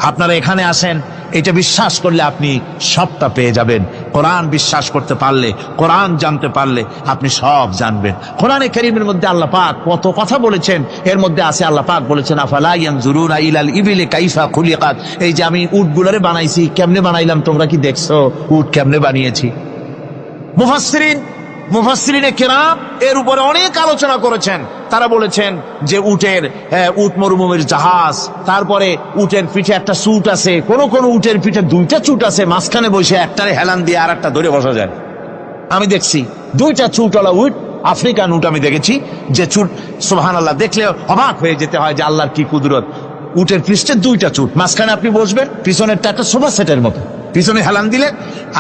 আপনারা এখানে আসেন, এটা বিশ্বাস করলে আপনি সবটা পেয়ে যাবেন। কোরআন বিশ্বাস করতে পারলে, কোরআন জানতে পারলে আপনি সব জানবেন। কোরআনে কারীমের মধ্যে আল্লাহ পাক কত কথা বলেছেন, এর মধ্যে আছে আল্লাহ পাক বলেছেন, আফালা ইয়ানজুরুনা ইলাল ইবিলি কাইফা খুলিকাত। এই যে আমি উটগুলারে বানাইছি, কেমনে বানাইলাম তোমরা কি দেখছো? উট কেমনে বানিয়েছি? মুফাসসিরিনে কেরাম এর উপরে অনেক আলোচনা করেছেন। তারা বলেছেন যে উট মরুভূমির জাহাজ, তারপরে উটের পিঠে একটা চুট আছে, কোন কোন উটের পিঠে 2টা চুট আছে, মাঝখানে বসে একটারে হেলান দিয়ে আর একটা ধরে বসা যায়। আমি দেখছি 2টা চুটওয়ালা উট, আফ্রিকান উট আমি দেখেছি, যে চুট সুবহানাল্লাহ, দেখলে অবাক হয়ে যেতে হয় যে আল্লাহর কি কুদরত। উটের পৃষ্ঠে 2টা চুট, মাঝখানে আপনি বসবেন, পিছনেরটা একটা সোফা সেটের মতো, পিছনে হেলান দিলে,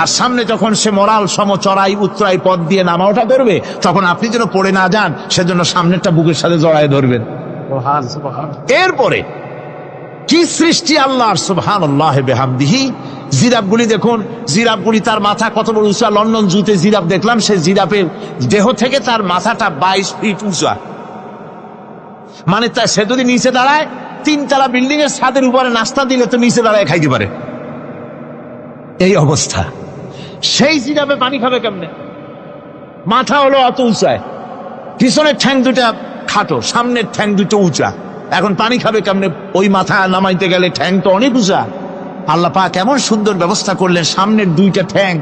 আর সামনে যখন সে মরাল সম চড়াই উত্তরাই পথ দিয়ে নামা ওঠা করবে, তখন আপনি যেন পড়ে না যান সেজন্য সামনেরটা বুকের সাথে জড়ায় ধরবেন। এরপরে কি সৃষ্টি আল্লাহর, সুবহানাল্লাহ বিহামদিহি। জিরাফগুলি দেখুন, জিরাফগুলি তার মাথা কত বড় উঁচা। লন্ডন জুতে জিরাফ দেখলাম, সে জিরাফের দেহ থেকে তার মাথাটা 22 ফিট উঁচা। মানে সে যদি নিচে দাঁড়ায়, 3 তলা বিল্ডিং এর ছাদের উপরে নাস্তা দিলে তো নিচে দাঁড়ায় খাইতে পারে, এই অবস্থা। সেই জিরাফে পানি খাবে কেমনে? মাথা হলো অত উঁচায়, পিছনের ঠ্যাং 2টা খাটো, সামনের ঠ্যাং 2টো উঁচা, এখন পানি খাবে কেমনে? ওই মাথা নামাইতে গেলে ঠ্যাং তো অনেক উঁচা। আল্লাহ পাক এমন সুন্দর ব্যবস্থা করলেন, সামনের 2টা ঠ্যাং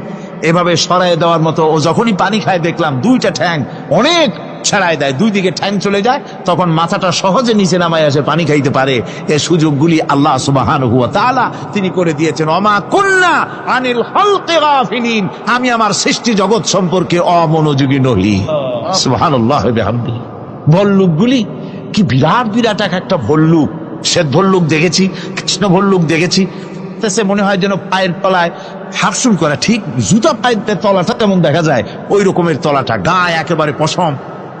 এভাবে সরায় দেওয়ার মতো। ও যখনই পানি খায় দেখলাম 2টা ঠ্যাং অনেক ছাড়ায় দেয়, 2 দিকে ঠ্যাং চলে যায়, তখন মাথাটা সহজে নিচে নামায় আসে, পানি খাইতে পারে। এই সুযোগগুলি আল্লাহ সুবহানাহু ওয়া তাআলা তিনি করে দিয়েছেন। ওমা কুন্না আনিল খালকি গাফিলিন, আমি আমার সৃষ্টি জগৎ সম্পর্কে অমনোযোগী নহি। সুবহানাল্লাহ বিহামদিহি। ভল্লুকগুলি কি বিরাট বিরাট একটা ভল্লুক, শ্বেত ভল্লুক দেখেছি, কৃষ্ণ ভল্লুক দেখেছি, সে মনে হয় যেন পায়ের তলায় হাফসুল করা, ঠিক জুতা পায়ের তলাটা তেমন দেখা যায়, ওই রকমের তলাটা, গায়ে একেবারে পশম।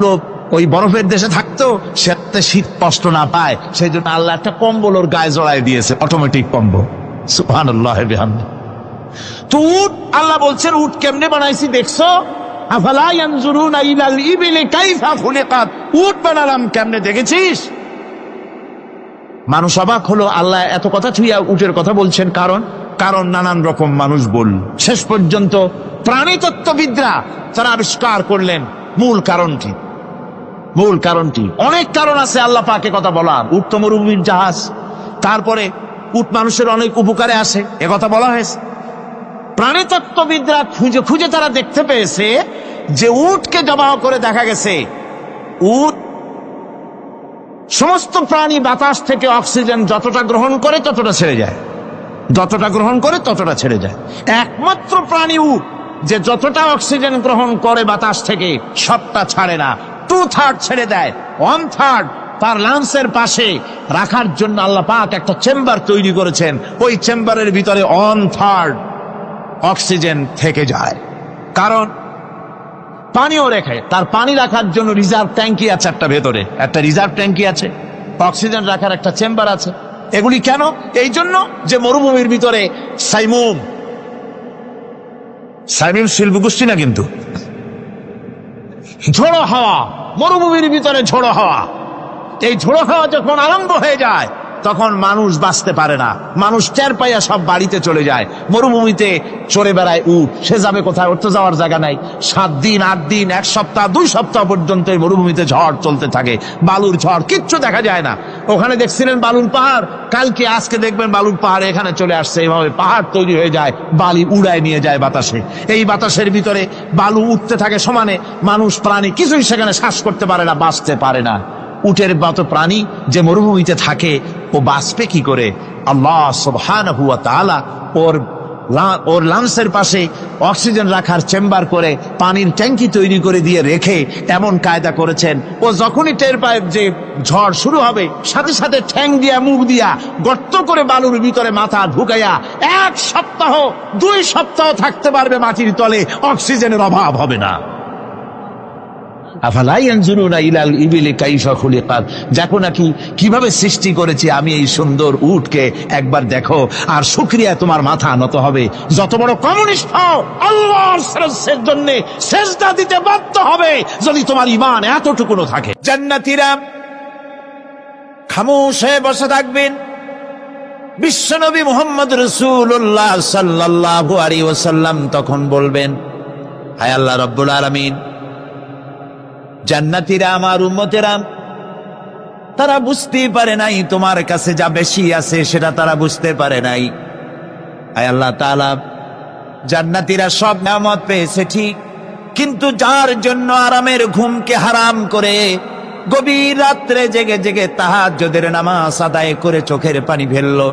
লোক ওই বরফের দেশে থাকতো, সে শীত কষ্ট না পায়, সেই জন্য আল্লাহ একটা কম্বল ওর গায়ে জড়াই দিয়েছে, অটোমেটিক কম্বল। সুবহানাল্লাহ বিহামদিহি। তো উট, আল্লাহ বলছেন উট কেমনে বানাইছি দেখছো? আফালা ইয়ানজুরুনা ইলাল ইবিলি কাইফা খুলিকাত, উট বানালাম কেমনে দেখেছিস? মানুষ অবাক হলো, আল্লাহ এত কথা ছুঁয়া উটের কথা বলছেন, কারণ নানান রকম মানুষ বলল। শেষ পর্যন্ত প্রাণীতত্ত্ববিদরা তারা আবিষ্কার করলেন মূল কারণটি। অনেক কারণ আছে আল্লাহ পাকে কথা বলার। উট তো মরুভূমির জাহাজ, তারপরে উট মানুষের অনেক উপকারে আসে, একথা বলা হয়েছে। প্রাণীতত্ত্ববিদরা খুঁজে খুঁজে তারা দেখতে পেয়েছে যে উটকে জবাহ করে দেখা গেছে, উট সমস্ত প্রাণী বাতাস থেকে অক্সিজেন যতটা গ্রহণ করে ততটা ছেড়ে যায়, যতটা গ্রহণ করে ততটা ছেড়ে যায়। একমাত্র প্রাণী উট যে যতটা অক্সিজেন গ্রহণ করে বাতাস থেকে সবটা ছাড়ে না, 2/3 ছেড়ে দেয়, 1/3 তার লাংসের পাশে রাখার জন্য আল্লাহ পাক একটা চেম্বার তৈরি করেছেন। ওই চেম্বারের ভিতরে 1/3 অক্সিজেন থেকে যায়, কারণ পানিও রেখে, তার পানি রাখার জন্য রিজার্ভ ট্যাঙ্কি আছে, একটা ভেতরে একটা রিজার্ভ ট্যাঙ্কি আছে, অক্সিজেন রাখার একটা চেম্বার আছে। এগুলি কেন? এই জন্য যে মরুভূমির ভিতরে সাইমুম শিল্পগোষ্ঠী না, কিন্তু ঝোড়ো হাওয়া, মরুভূমির ভিতরে ঝোড়ো হাওয়া, এই ঝোড়ো হাওয়া যখন আরম্ভ হয়ে যায় তখন মানুষ বাঁচতে পারে না, মানুষ টের পাইয়া সব বাড়িতে চলে যায়। মরুভূমিতে চড়ে বেড়ায় উট, সে যাবে কোথায়? ওর তো যাওয়ার জায়গা নাই। 7 দিন 8 দিন 1 সপ্তাহ 2 সপ্তাহ পর্যন্ত এই মরুভূমিতে ঝড় চলতে থাকে, বালুর ঝড়, কিচ্ছু দেখা যায় না। ওখানে দেখছিলেন বালুর পাহাড়, কালকে আজকে দেখবেন বালুর পাহাড় এখানে চলে আসছে। এভাবে পাহাড় তৈরি হয়ে যায়, বালি উড়ায় নিয়ে যায় বাতাসে। এই বাতাসের ভিতরে বালু উঠতে থাকে সমানে, মানুষ প্রাণী কিছুই সেখানে শ্বাস করতে পারে না, বাঁচতে পারে না। উটের মতো প্রাণী যে মরুভূমিতে থাকে, ও বাঁচবে কি করে? আল্লাহ সুবহানাহু ওয়া তাআলা ওর লাংসের পাশে অক্সিজেন রাখার চেম্বার করে পানির ট্যাঙ্কি তৈরি করে দিয়ে রেখে এমন কায়দা করেছেন, ও যখনই টের পায় যে ঝড় শুরু হবে, সাথে সাথে ঠ্যাং দিয়া মুখ দিয়া গর্ত করে বালুর ভিতরে মাথা ঢুকাইয়া 1 সপ্তাহ 2 সপ্তাহ থাকতে পারবে মাটির তলে, অক্সিজেনের অভাব হবে না। আফালা ইয়ানজুরুনা ইলাল ইবিলি কাইফা খুলিকাত, দেখো নাকি কিভাবে সৃষ্টি করেছি আমি এই সুন্দর উটকে, একবার দেখো, আর শুকরিয়া তোমার মাথা নত হবে। যত বড় কমিউনিস্ট হও, আল্লাহর শ্রেষ্ঠের জন্য সেজদা দিতে বাধ্য হবে যদি তোমার ঈমান এতটুকুনো থাকে। জান্নাতীরা খামোশ হয়ে বসে থাকবেন। বিশ্বনবী মুহাম্মদ রাসূলুল্লাহ সাল্লাল্লাহু আলাইহি ওয়াসাল্লাম তখন বলবেন, হায় আল্লাহ রাব্বুল আলামিন, জান্নাতীরা আমার উম্মতেরা, তারা বুঝতেই পারে নাই তোমার কাছে যা বেশি আছে সেটা তারা বুঝতে পারে নাই। আয় আল্লাহ তাআলা, জান্নাতীরা সব নিয়ামত পেয়েছে ঠিক, কিন্তু যার জন্য আরামের ঘুমকে হারাম করে গভীর রাত্রে জেগে জেগে তাহাজ্জুদের নামাজ আদায় করে চোখের পানি ফেললো,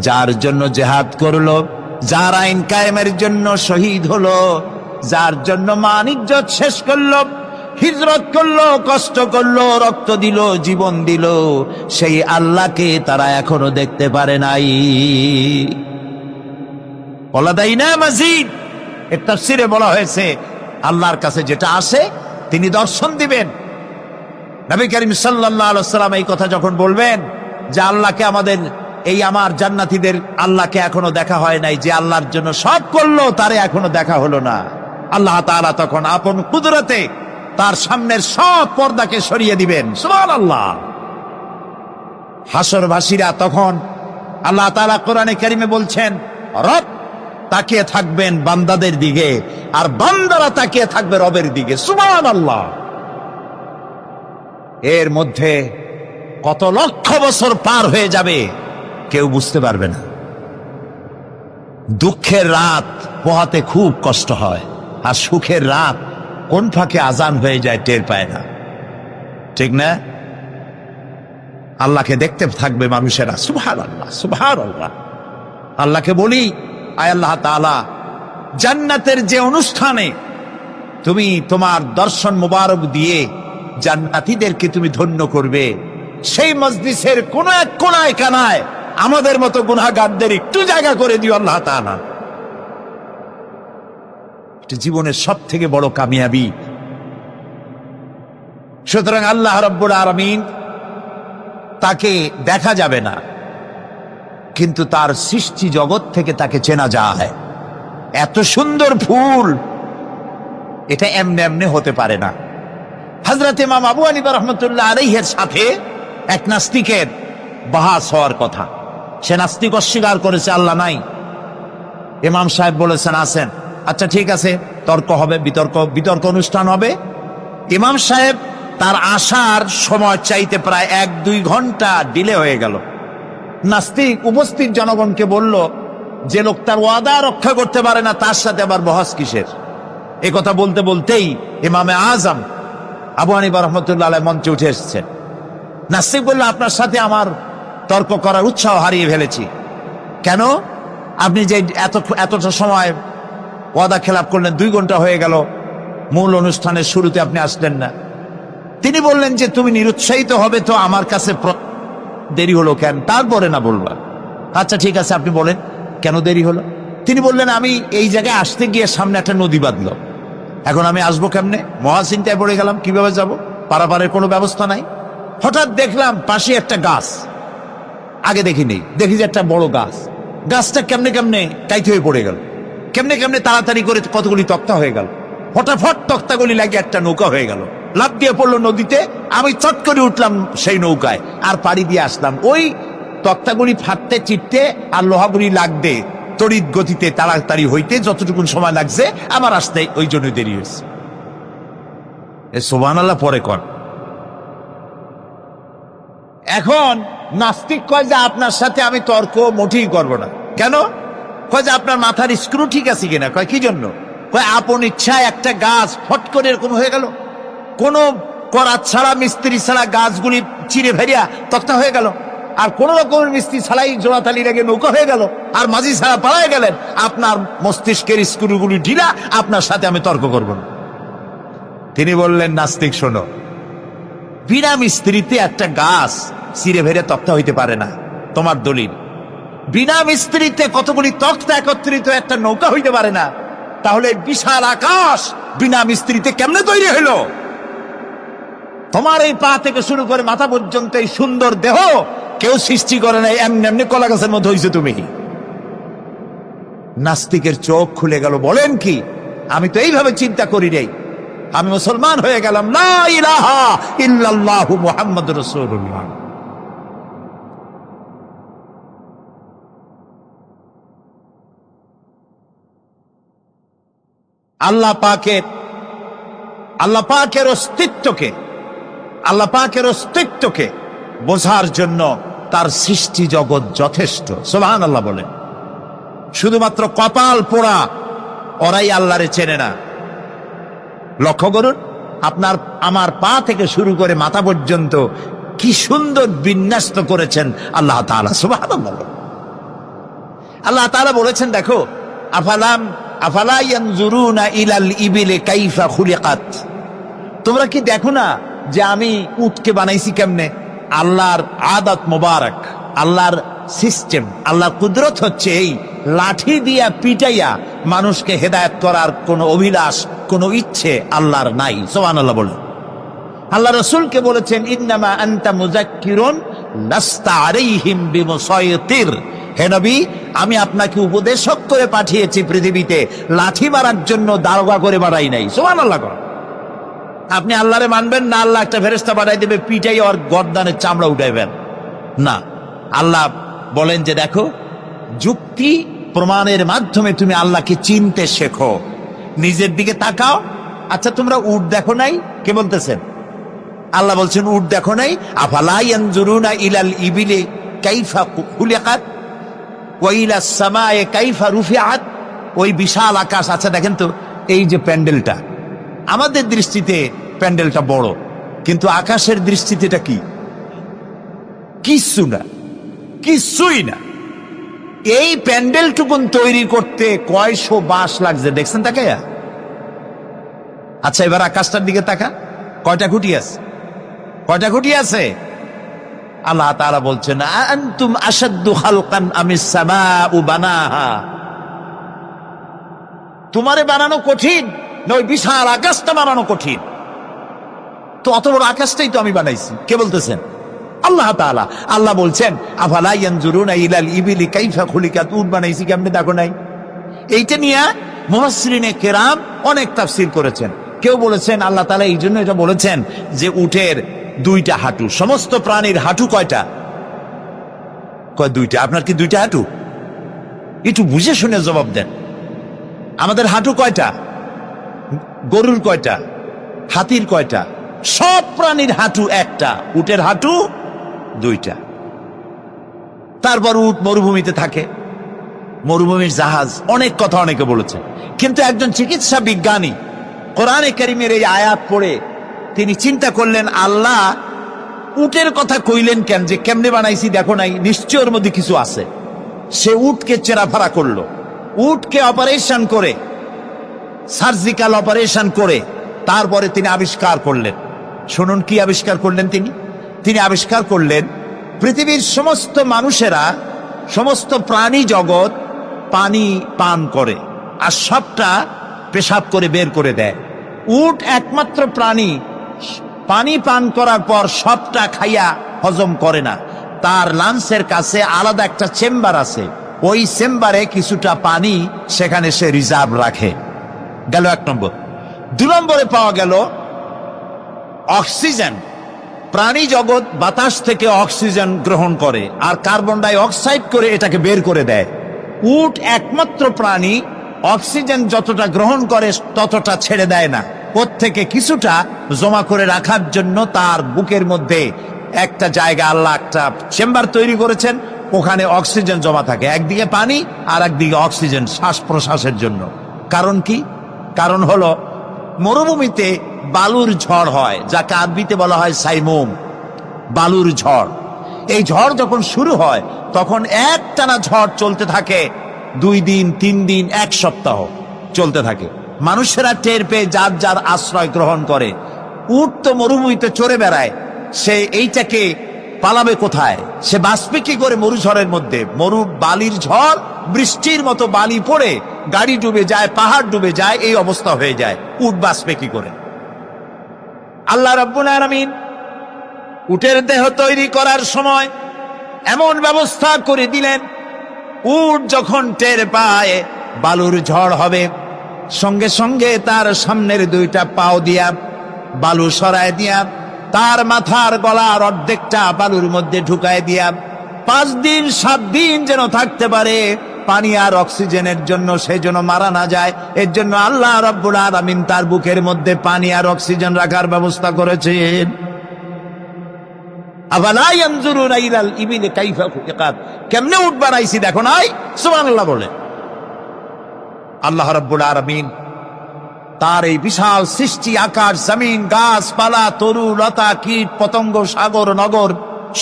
যার জন্য জিহাদ করলো, যার আইন কায়েমের জন্য শহীদ হলো, যার জন্য মান ইজ্জত শেষ করলো, হিজরত করলো, কষ্ট করলো, রক্ত দিল, জীবন দিল, সেই আল্লাহকে তারা এখনো দেখতে পারে নাই। ওয়ালাদাইনা মাজিদ, এর তাফসীরে বলা হয়েছে আল্লাহর কাছে যেটা আসে তিনি দর্শন দিবেন। নবী করিম সাল্লাল্লাহু আলাইহি ওয়াসাল্লাম এই কথা যখন বলবেন যে আল্লাহকে আমাদের, এই আমার জান্নাতীদের আল্লাহকে এখনো দেখা হয় নাই, যে আল্লাহর জন্য সব করলো তারে এখনো দেখা হলো না, আল্লাহ তাআলা তখন আপন কুদরতে তার সামনের সব পর্দাকে সরিয়ে দিবেন। সুবহানাল্লাহ। হাসরবাসীরা তখন, আল্লাহ তাআলা কোরআনে কারিমে বলছেন, রব তাকিয়ে থাকবেন বান্দাদের দিকে, আর বান্দারা তাকিয়ে থাকবে রবের দিকে। সুবহানাল্লাহ। এর মধ্যে কত লক্ষ বছর পার হয়ে যাবে কেউ বুঝতে পারবে না। দুঃখের রাত পোহাতে খুব কষ্ট হয়, আর সুখের রাত কোন ফাঁকে আজান হয়ে যায় টের পায় না, ঠিক না? আল্লাহকে দেখতে থাকবে মানুষেরা। সুবহানাল্লাহ, সুবহানাল্লাহ। আল্লাহকে বলি, আয় আল্লাহ তাআলা, জান্নাতের যে অনুষ্ঠানে তুমি তোমার দর্শন মুবারক দিয়ে জান্নাতীদেরকে তুমি ধন্য করবে, সেই মজলিসের কোন এক কোনায় কানায় আমাদের মতো গুনাহগারদের একটু জায়গা করে দিও আল্লাহ তাআলা। জীবনের সব থেকে বড় কামিয়াবি। সুতরাং আল্লাহ রাব্বুল আলামিন, তাকে দেখা যাবে না, কিন্তু তার সৃষ্টি জগৎ থেকে তাকে চেনা যায়। এত সুন্দর ফুল, এটা এমনি এমনি হতে পারে না। হযরত ইমাম আবু হানিফা রাহমাতুল্লাহ আলাইহির সাথে এক নাস্তিকের বাহাস হওয়ার কথা। সে নাস্তিক অস্বীকার করেছে আল্লাহ নাই। ইমাম সাহেব বলেছেন, আছেন। আচ্ছা ঠিক আছে, তর্ক হবে, বিতর্ক অনুষ্ঠান হবে। ইমাম সাহেব তার আসার সময় চাইতে প্রায় 1-2 ঘন্টা ডিলে হয়ে গেল। নাস্তিক উপস্থিত জনগণকে বলল, যে লোক তার ওয়াদা রক্ষা করতে পারে না তার সাথে আবার বহস কিসের? এ কথা বলতে বলতেই ইমামে আজম আবু হানিফা রাহমাতুল্লাহ আলাইহি মঞ্চে উঠে এসেছেন। নাস্তিক বলল, আপনার সাথে আমার তর্ক করার উৎসাহ হারিয়ে ফেলেছি। কেন? আপনি যে এতটা সময় ওয়াদা খেলাপ করলেন, 2 ঘন্টা হয়ে গেল, মূল অনুষ্ঠানের শুরুতে আপনি আসলেন না। তিনি বললেন যে তুমি নিরুৎসাহিত হবে তো আমার কাছে দেরি হলো কেন? তারপরে না বলবা। আচ্ছা ঠিক আছে, আপনি বলেন কেন দেরি হলো? তিনি বললেন, আমি এই জায়গায় আসতে গিয়ে সামনে একটা নদী বাঁধলো, এখন আমি আসবো কেমনে? মহাচিন্তায় পড়ে গেলাম, কিভাবে যাব? পারাপারের কোনো ব্যবস্থা নাই। হঠাৎ দেখলাম পাশে একটা গাছ, আগে দেখিনি, দেখি যে একটা বড় গাছ। গাছটা কেমনে কেমনে কাইতে হয়ে পড়ে গেল, কেমনে কেমনে তাড়াতাড়ি করে কতগুলি তক্তা হয়ে গেল। ফটাফট তক্তাগুলি লাগে একটা নৌকা হয়ে গেল, লাফ দিয়ে পড়লো নদীতে। আমি চট করে উঠলাম সেই নৌকায় আর পাড়ি দিয়ে আসলাম। ওই তক্তাগুলি ফাটতে চিটতে আর লোহাগুলি লাগতে তড়িৎ গতিতে তাড়াতাড়ি হইতে যতটুকুন সময় লাগছে আমার আসতে ওই জন্য দেরি হয়েছে। সুবহানাল্লাহ পরে কর। এখন নাস্তিক কয় যে আপনার সাথে আমি তর্ক মোটেই করব না। কেন? কয় যে আপনার মাথার স্ক্রু ঠিক আছে কিনা। কয় কি জন্য? কয় আপন ইচ্ছায় একটা গাছ ফট করে এরকম হয়ে গেল, কোন করাত ছাড়া মিস্ত্রি ছাড়া গাছগুলি চিরে ভেরিয়া তক্তা হয়ে গেল, আর কোন রকমের মিস্ত্রি ছাড়াই জোড়াতালি রেগে নৌকা হয়ে গেল, আর মাঝি ছাড়া পালায় গেলেন। আপনার মস্তিষ্কের স্ক্রুগুলি ঢিলা, আপনার সাথে আমি তর্ক করব না। তিনি বললেন, নাস্তিক শোনো, বিনা মিস্ত্রিতে একটা গাছ চিরে ভেরে তক্তা হইতে পারে না। তোমার দলিল, বিনা মিস্ত্রিতে কতগুলি তক্তা একত্রিত একটা নৌকা হইতে পারে না, তাহলে বিশাল আকাশ বিনা মিস্ত্রিতে কেমনে তৈরি হইল? তোমার এই পা থেকে শুরু করে মাথা পর্যন্ত এই সুন্দর দেহ কেউ সৃষ্টি করে নাই, এমনি এমনি কলা গাছের মধ্যে হইছে তুমি। নাস্তিকের চোখ খুলে গেল। বলেন কি? আমি তো এইভাবে চিন্তা করি নাই, আমি মুসলমান হয়ে গেলাম। লা ইলাহা ইল্লাল্লাহু মুহাম্মাদুর রাসূলুল্লাহ। আল্লাহ পাকের অস্তিত্বকে বোঝার জন্য তার সৃষ্টি জগৎ যথেষ্ট। সুবহানাল্লাহ বলেন। শুধুমাত্র কপাল পোড়া ওরাই আল্লাহরে চেনে না। লক্ষ্য করুন, আপনার আমার পা থেকে শুরু করে মাথা পর্যন্ত কি সুন্দর বিন্যস্ত করেছেন আল্লাহ তাআলা। সুবহানাল্লাহ। আল্লাহ তাআলা বলেছেন, দেখো, আফালা ইয়ানজুরুনা ইলাল ইবিলি কাইফা খুলিকাত। তোমরা কি দেখো না যে আমি উটকে বানাইছি কেমনে? আল্লাহর আদাত মোবারক, আল্লাহর সিস্টেম, আল্লাহর কুদরত হচ্ছে এই লাঠি দিয়া পিটাইয়া মানুষকে হেদায়েত করার কোন অভিলাষ, কোন ইচ্ছে আল্লাহর নাই। সুবহানাল্লাহ বলেন। আল্লাহ রাসূলকে বলেছেন, ইন্নামা আনতা মুযাক্কিরুন লাস্তা আলাইহিম বিমুসাইতির। হে নবী, আমি আপনাকে উপদেশক করে পাঠিয়েছি পৃথিবীতে, লাঠি মারার জন্য দারোগা করে বাড়াই নাই। সুবহানাল্লাহ। আপনি আল্লাহরে মানবেন না, আল্লাহ একটা ফেরেশতা পাঠাই দেবে পিটাই আর গর্দানের চামড়া উঠাইবেন না। আল্লাহ বলেন যে দেখো, যুক্তি প্রমাণের মাধ্যমে তুমি আল্লাহকে চিনতে শেখো। নিজের দিকে তাকাও। আচ্ছা, তোমরা উট দেখো নাই? কে বলতেছেন? আল্লাহ বলছেন, উট দেখো নাই? আফালা ইয়ানজুরুনা ইলাল ইবিলি কাইফা খুলিকাত ওয়া ইলাস সামায়ে কাইফা রুফিআত। ওই বিশাল আকাশ। আচ্ছা দেখেন তো, এই যে প্যান্ডেলটা, আমাদের দৃষ্টিতে প্যান্ডেলটা বড়, কিন্তু আকাশের দৃষ্টিতে এটা কি? কিছুই না। এই প্যান্ডেলটুকুন তৈরি করতে কয়শো বাঁশ লাগছে, দেখছেন তাকাইয়া? আচ্ছা, এবার আকাশটার দিকে তাকা, কয়টা খুঁটি আছে? আল্লাহ তাআলা বলছেন, আনতুম আশাদ্দু খালকান আমিস সামাউ বানাহা। তোমারে বানানো কঠিন না ওই বিশাল আকাশটা বানানো কঠিন? তো অত বড় আকাশটাই তো আমি বানাইছি। কে বলতেছেন? আল্লাহ তাআলা। আল্লাহ বলছেন, আফালা ইয়ানজুরুনা ইলাল ইবিলি কাইফা খুলিকাত। উট বানাইছি কেমনে দেখো নাই? এইটা নিয়ে মুফাসসিরিনে কেরাম অনেক তাফসীর করেছেন। কেউ বলেছেন আল্লাহ তাআলা এই জন্য এটা বলেছেন যে উটের দুইটা হাঁটু। সমস্ত প্রাণীর হাঁটু কয়টা? কয় দুইটা। আপনার কি দুইটা হাঁটু? একটু বুঝে শুনে জবাব দেন। আমাদের হাঁটু কয়টা? গরুর কয়টা? হাতির কয়টা? সব প্রাণীর হাঁটু একটা, উটের হাঁটু দুইটা। তারপর উট মরুভূমিতে থাকে, মরুভূমির জাহাজ, অনেক কথা অনেকে বলেছে। কিন্তু একজন চিকিৎসা বিজ্ঞানী কোরআনে কারীমের এই আয়াত পড়ে তিনি চিন্তা করলেন, আল্লাহ উটের কথা কইলেন কেন? যে কেমনে বানাইছি দেখো নাই, নিশ্চয় ওর মধ্যে কিছু আছে। সে উটকে চেরাফারা করলো, উটকে অপারেশন করে, সার্জিক্যাল অপারেশন করে তারপরে তিনি আবিষ্কার করলেন। শুনুন কি আবিষ্কার করলেন তিনি আবিষ্কার করলেন, পৃথিবীর সমস্ত মানুষেরা, সমস্ত প্রাণী জগৎ পানি পান করে আর সবটা পেশাব করে বের করে দেয়। উট একমাত্র প্রাণী পানি পান করার পর সবটা খাইয়া হজম করে না। তার লাঞ্চের কাছে আলাদা একটা চেম্বার আছে, ওই চেম্বারে কিছুটা পানি সেখানে সে রিজার্ভ রাখে। গেল এক নম্বর। দুই নম্বরে পাওয়া গেল অক্সিজেন। প্রাণী জগৎ বাতাস থেকে অক্সিজেন গ্রহণ করে আর কার্বন ডাই অক্সাইড করে এটাকে বের করে দেয়। উট একমাত্র প্রাণী অক্সিজেন যতটা গ্রহণ করে ততটা ছেড়ে দেয় না, ওর থেকে কিছুটা জমা করে রাখার জন্য তার বুকের মধ্যে একটা জায়গা আল্লাহ একটা চেম্বার তৈরি করেছেন, ওখানে অক্সিজেন জমা থাকে, একদিকে পানি আর একদিকে অক্সিজেন শ্বাস প্রশ্বাসের জন্য। কারণ কি? কারণ হলো মরুভূমিতে বালুর ঝড় হয়, যাকে আরবিতে বলা হয় সাইমুম, বালুর ঝড়। এই ঝড় যখন শুরু হয় তখন একটানা ঝড় চলতে থাকে 2 দিন 3 দিন 1 সপ্তাহ চলতে থাকে। মানুষেরা টের পেয়ে যার যার আশ্রয় গ্রহণ করে। উট তো মরুভূমিতে চড়ে বেড়ায়, সে এইটাকে পালাবে কোথায়? সে বাঁচবে কি করে মরুঝড়ের মধ্যে? বালির ঝড়, বৃষ্টির মতো বালি পড়ে গাড়ি ডুবে যায়, পাহাড় ডুবে যায়, এই অবস্থা হয়ে যায়। উট বাঁচবে কি করে? আল্লাহ রাব্বুল আলামিন উটের দেহ তৈরি করার সময় এমন ব্যবস্থা করে দিলেন, উট যখন টের পায় বালুর ঝড় হবে, সঙ্গে সঙ্গে তার সামনের 2টা পাও দিয়া বালু সরায় দিয়া তার মাথার গলার অর্ধেকটা বালুর মধ্যে ঢুকায় দিয়া 5 দিন 7 দিন যেন থাকতে পারে, পানি আর অক্সিজেনের জন্য, সে যেন মারা না যায়। এর জন্য আল্লাহ রাব্বুল আলামিন তার বুকের মধ্যে পানি আর অক্সিজেন রাখার ব্যবস্থা করেছেন। আফালা ইয়ানজুরুনা ইলাল ইবিলি কাইফা খুলিকাত, কেমনে উট বানাইছি দেখো নাই? সুবহানাল্লাহ বলে। আল্লাহ রাব্বুল আলামিন তার এই বিশাল সৃষ্টি, আকাশ জমিন, গাছপালা, তরু লতা, কীট পতঙ্গ, সাগর নগর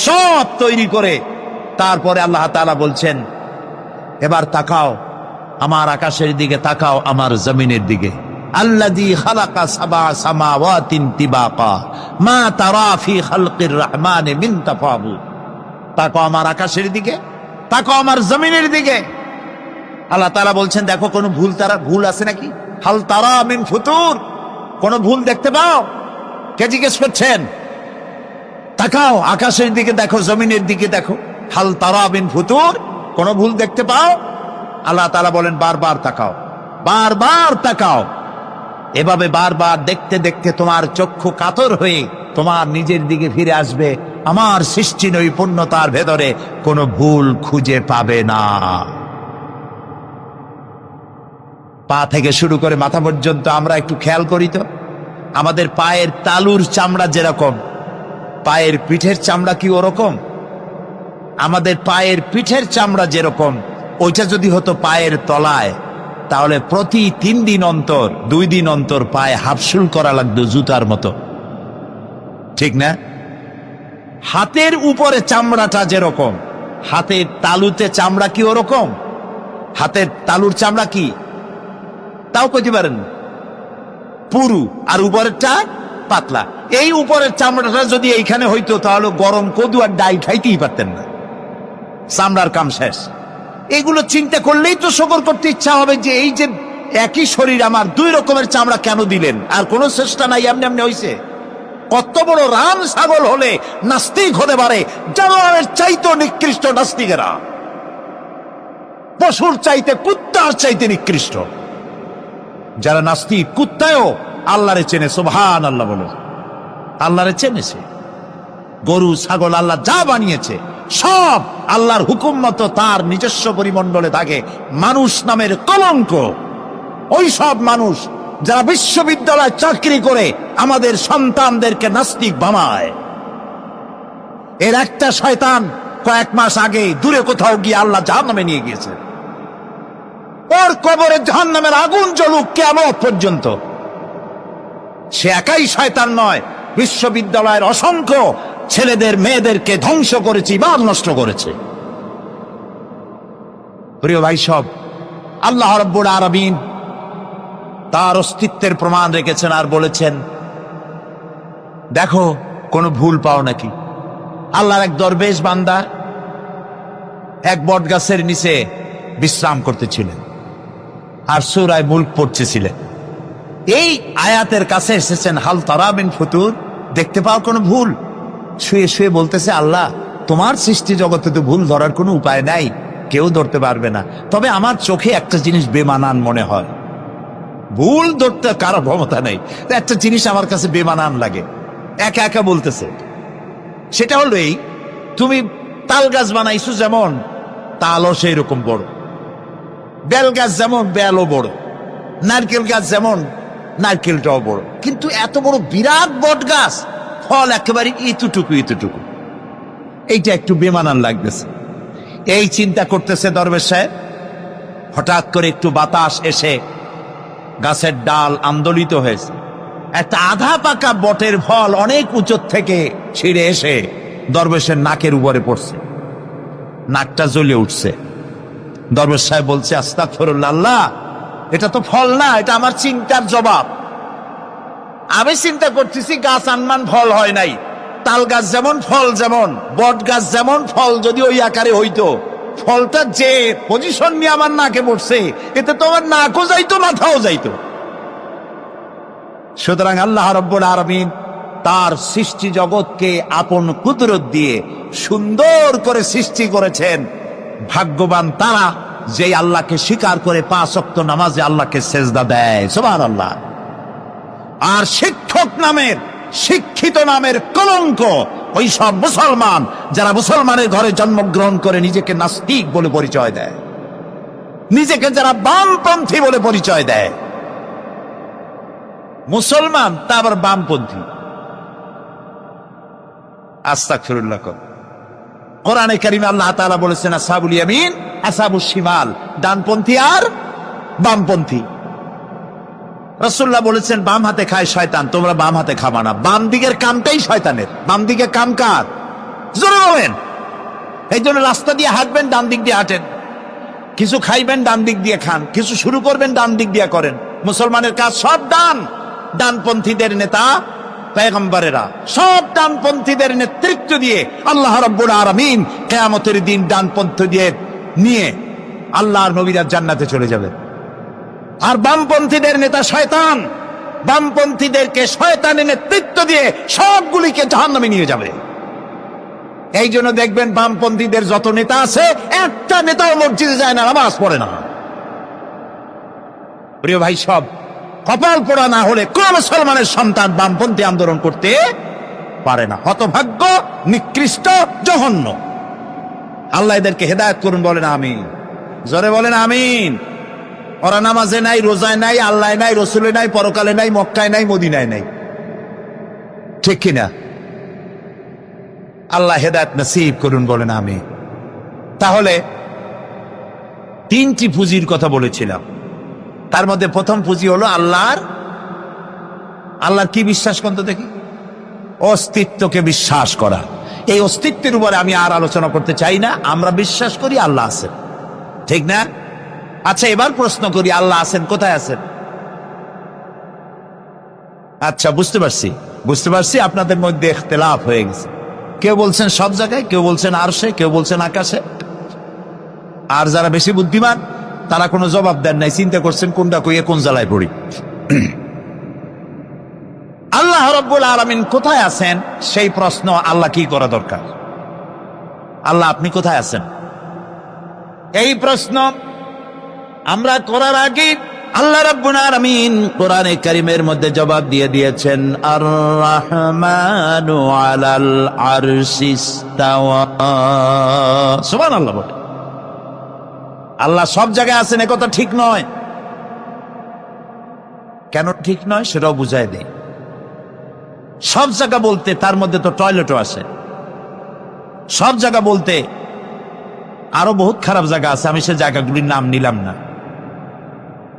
সব তৈরি করে তারপরে আল্লাহ তাআলা বলছেন, এবার তাকাও আমার আকাশের দিকে, তাকাও আমার জমিনের দিকে। আল্লাযী খালাকা সাবআ সামাওয়াতিন তিবাকা মা তারা ফি খালকির রহমানি মিন তাফাউত। তাকাও আমার আকাশের দিকে, তাকাও আমার জমিনের দিকে। আল্লাহ তাআলা বলছেন, দেখো কোনো ভুল আছে নাকি? হাল তারা মিন ফুতুর, কোন ভুল দেখতে পাও? কে জিজ্ঞেস করছেন? তাকাও আকাশের দিকে, দেখো জমিনের দিকে, দেখো হাল তারা মিন ফুতুর, কোন ভুল দেখতে পাও? আল্লাহ তাআলা বলেন, বারবার তাকাও, বারবার তাকাও। এভাবে বারবার দেখতে দেখতে তোমার চক্ষু কাতর হয়ে তোমার নিজের দিকে ফিরে আসবে। আমার সৃষ্টি নৈপুণ্যতার ভেতরে কোনো ভুল খুঁজে পাবে না। পা থেকে শুরু করে মাথা পর্যন্ত আমরা একটু খেয়াল করি তো, আমাদের পায়ের তালুর চামড়া যেরকম, পায়ের পিঠের চামড়া কি ওরকম? আমাদের পায়ের পিঠের চামড়া যেরকম, ওইটা যদি হতো পায়ের তলায়, তাহলে প্রতি 3 দিন অন্তর 2 দিন অন্তর পায়ে হাফসুল করা লাগতো জুতার মতো, ঠিক না? হাতের উপরে চামড়াটা যেরকম, হাতের তালুতে চামড়া কি ওরকম? হাতের তালুর চামড়া কি তাও কইতে পারেন, পুরু, আর উপরেরটা পাতলা। এই উপরের চামড়াটা যদি এইখানে হইতো তাহলে গরম কদু আর ডাই খাইতেই পারতেন না, চামড়ার কাম শেষ। এগুলো চিন্তা করলেই তো শকর করতে ইচ্ছা হবে যে এই যে একই শরীর আমার 2 রকমের চামড়া কেন দিলেন? আর কোনো চেষ্টা নাই, এমনি এমনি হইছে। কত বড় রাম ছাগল হলে নাস্তিক হতে পারে, জানোয়ারের চাইতে নিকৃষ্ট নাস্তিকেরা, পশুর চাইতে কুত্তার চাইতে নিকৃষ্ট যারা নাস্তিক। কুত্তায়ও আল্লাহরে চেনে, সুবহানাল্লাহ বলে, আল্লাহরে চেনেছে। গরু ছাগল আল্লাহ যা বানিয়েছে সব আল্লাহর হুকুম মতো তার নিজস্ব পরিমণ্ডলে থাকে। মানুষ নামের কলঙ্ক ওই সব মানুষ যারা বিশ্ববিদ্যালয়ে চাকরি করে আমাদের সন্তানদেরকে নাস্তিক বানায়। এর একটা শয়তান কয়েক মাস আগে দূরে কোথাও গিয়ে আল্লাহ জাহান্নামে নিয়ে গিয়েছে। ওর কবরে জাহান্নামের আগুন জ্বলুক কিয়ামত পর্যন্ত। সে একাই শয়তান নয়, বিশ্ববিদ্যালয়ের অসংখ্য ছেলেদের মেয়েদেরকে ধ্বংস করেছে, ইমান নষ্ট করেছে। প্রিয় ভাই সব, আল্লাহ রাব্বুল আলামিন তার অস্তিত্বের প্রমাণ রেখেছেন আর বলেছেন, দেখো কোনো ভুল পাও নাকি? আল্লাহর এক দরবেশ বান্দা এক বট গাছের নিচে বিশ্রাম করতেছিলেন আর সূরা মুলক পড়তেছিলেন। এই আয়াতের কাছে এসেছেন, হাল তারা মিন ফুতুর, দেখতে পাও কোনো ভুল? শুয়ে শুয়ে বলতেছে, আল্লাহ তোমার সৃষ্টি জগতে তো ভুল ধরার কোনো উপায় নাই, কেউ ধরতে পারবে না, তবে আমার চোখে একটা জিনিস বেমানান মনে হয়। ভুল ধরতে কারো ক্ষমতা নেই, একটা জিনিস আমার কাছে বেমানান লাগে। একা একা বলতেছে, সেটা হলো এই, তুমি তাল গাছ বানাইছো যেমন তালও সেই রকম বড়, বেল গাছ যেমন বেলও বড়, নারকেল গাছ যেমন নারকেলটাও বড়, কিন্তু এত বড় বিরাট বট গাছ ফল একেবারে এতটুকু এতটুকু। এইটা একটু বেমানান লাগতেছে। এই চিন্তা করতেছে দরবেশ সাহেব, হঠাৎ করে একটু বাতাস এসে গাছের ডাল আন্দোলিত হয়েছে, একটা আধা পাকা বটের ফল অনেক উঁচু থেকে ছিঁড়ে এসে দরবেশের নাকের উপরে পড়ছে, নাকটা জ্বলে উঠছে। দরবেশ সাহেব বলছে, আস্তাগফিরুল্লাহ, আল্লাহ, এটা তো ফল না, এটা আমার চিন্তার জবাব। আমি চিন্তা করতেছি গাছ আনমান ফল হয় নাই, তাল গাছ যেমন ফল যেমন, বট গাছ যেমন ফল যদি ওই আকারে হইতো, ফলটা যে পজিশন নিয়ে আমার নাকে পড়ছে, এতে তো আমার নাকও যাইতো মাথাও যাইতো। সুতরাং আল্লাহ রাব্বুল আলামিন তার সৃষ্টি জগৎকে আপন কুদরত দিয়ে সুন্দর করে সৃষ্টি করেছেন। ভাগ্যবান তারা যে আল্লাহকে স্বীকার করে 5 ওয়াক্ত নামাজে আল্লাহকে সেজদা দেয়, সুবহানাল্লাহ। আর শিক্ষক নামের, শিক্ষিত নামের কলঙ্ক ওই সব মুসলমান যারা মুসলমানের ঘরে জন্মগ্রহণ করে নিজেকে নাস্তিক বলে পরিচয় দেয়, নিজেকে যারা বামপন্থী বলে পরিচয় দেয়। মুসলমান তা আবার বামপন্থী, আস্তাগফিরুল্লাহ। কোরআনে কারিমে আল্লাহ তাআলা বলেছেন আসহাবুল ইয়ামিন, আসহাবুশ শিমাল, ডানপন্থী আর বামপন্থী। রাসূলুল্লাহ বলেছেন বাম হাতে খায় শয়তান, তোমরা বাম হাতে খাবা না। বাম দিকের কামটাই শয়তানের, বাম দিকে কাম কার? জোরে বলেন। এই জন্য রাস্তা দিয়ে হাঁটবেন, ডান দিক দিয়ে হাঁটেন। কিছু খাইবেন, ডান দিক দিয়ে খান। কিছু শুরু করবেন, ডান দিক দিয়ে করেন। মুসলমানের কাজ সব ডান। ডানপন্থীদের নেতা পয়গম্বরেরা সব ডানপন্থীদের নেতৃত্ব দিয়ে আল্লাহ রাব্বুল আলামিন কিয়ামতের দিন ডানপন্থী দিয়ে নিয়ে আল্লাহর নবীরা জান্নাতে চলে যাবে। আর বামপন্থীদের নেতা শয়তান, বামপন্থীদেরকে শয়তানের নেতৃত্ব দিয়ে সবগুলিকে জাহান্নামে নিয়ে যাবে। এই জন্য দেখবেন বামপন্থীদের যত নেতা আছে, একটা নেতাও মসজিদে যায় না, নামাজ পড়ে না। প্রিয় ভাই, সব কপাল পোড়া না হলে কোন মুসলমানের সন্তান বামপন্থী আন্দোলন করতে পারে না। হতভাগ্য, নিকৃষ্ট, জঘন্য। আল্লাহ এদেরকে হেদায়েত করুন, বলেন আমিন। জোরে বলেন আমিন। ওরা নামাজে নাই, রোজায় নাই, আল্লাহ নাই, রসুলে নাই, পরকালে নাই, মক্কায় নাই, মদিনায় নাই, ঠিক কিনা? আল্লাহ হেদায়েত নসিব করুন, বলেন আমিন। তাহলে 3টি পুঁজির কথা বলেছিলাম। তার মধ্যে প্রথম পুঁজি হলো আল্লাহর কি বিশ্বাস করতে দেখি? অস্তিত্বকে বিশ্বাস করা। এই অস্তিত্বের উপরে আমি আর আলোচনা করতে চাই না। আমরা বিশ্বাস করি আল্লাহ আছেন, ঠিক না? আচ্ছা, এবার প্রশ্ন করি, আল্লাহ আছেন, কোথায় আছেন? আচ্ছা, বুঝতে পারছি আপনাদের মধ্যে ইখতিলাফ হয়ে গেছে। কেউ বলছেন সব জায়গায়, কেউ বলছেন আরশে, কেউ বলছেন আকাশে। আর যারা বেশি বুদ্ধিমান তারা কোনো জবাব দেন নাই, চিন্তা করছেন কোনটা কইয়ে কোন জ্বালায় পড়ি। আল্লাহ রাব্বুল আলামিন কোথায় আছেন সেই প্রশ্ন আল্লাহ কি করা দরকার? আল্লাহ আপনি কোথায় আছেন এই প্রশ্ন আমরা করার আগে আল্লাহ রাব্বুল আলামিন কোরআনে কারীমের মধ্যে জবাব দিয়ে দিয়েছেন, আর রাহমানু আলাল আরশিস্তাওয়া। সুবহানাল্লাহ। বলে আল্লাহ সব জায়গায় আছেন এ কথা ঠিক নয়। কেন ঠিক নয় সেটাও বুঝাই দেই। সব জায়গা বলতে তার মধ্যে তো টয়লেটও আছে। সব জায়গা বলতে আরো বহুত খারাপ জায়গা আছে, আমি সে জায়গাগুলির নাম নিলাম না।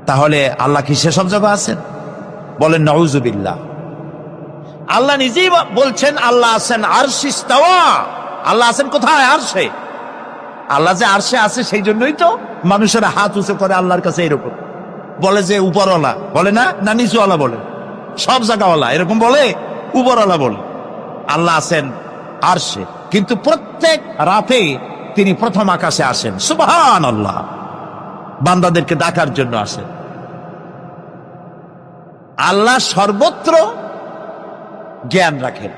তাহলে আল্লাহ কি সেসব জায়গা আছেন? বলেন নাউজুবিল্লাহ। আল্লাহ নিজেই বলছেন আল্লাহ আছেন আরশিস্তাওয়া। আল্লাহ আছেন কোথায়? আরশে। আল্লাহ যে আরশে আছে সেই জন্যই তো মানুষেরা হাত উঁচু করে আল্লাহর কাছে, এরকম বলে যে উপরওয়ালা। বলে না, না নিচুওয়ালা বলে? সব জায়গাওয়ালা এরকম বলে, উপরওয়ালা বলে। আল্লাহ আছেন আরশে, কিন্তু প্রত্যেক রাতে তিনি প্রথম আকাশে আসেন। সুবহানাল্লাহ। বান্দাদেরকে ডাকার জন্য আসেন। আল্লাহ সর্বত্র জ্ঞান রাখেন।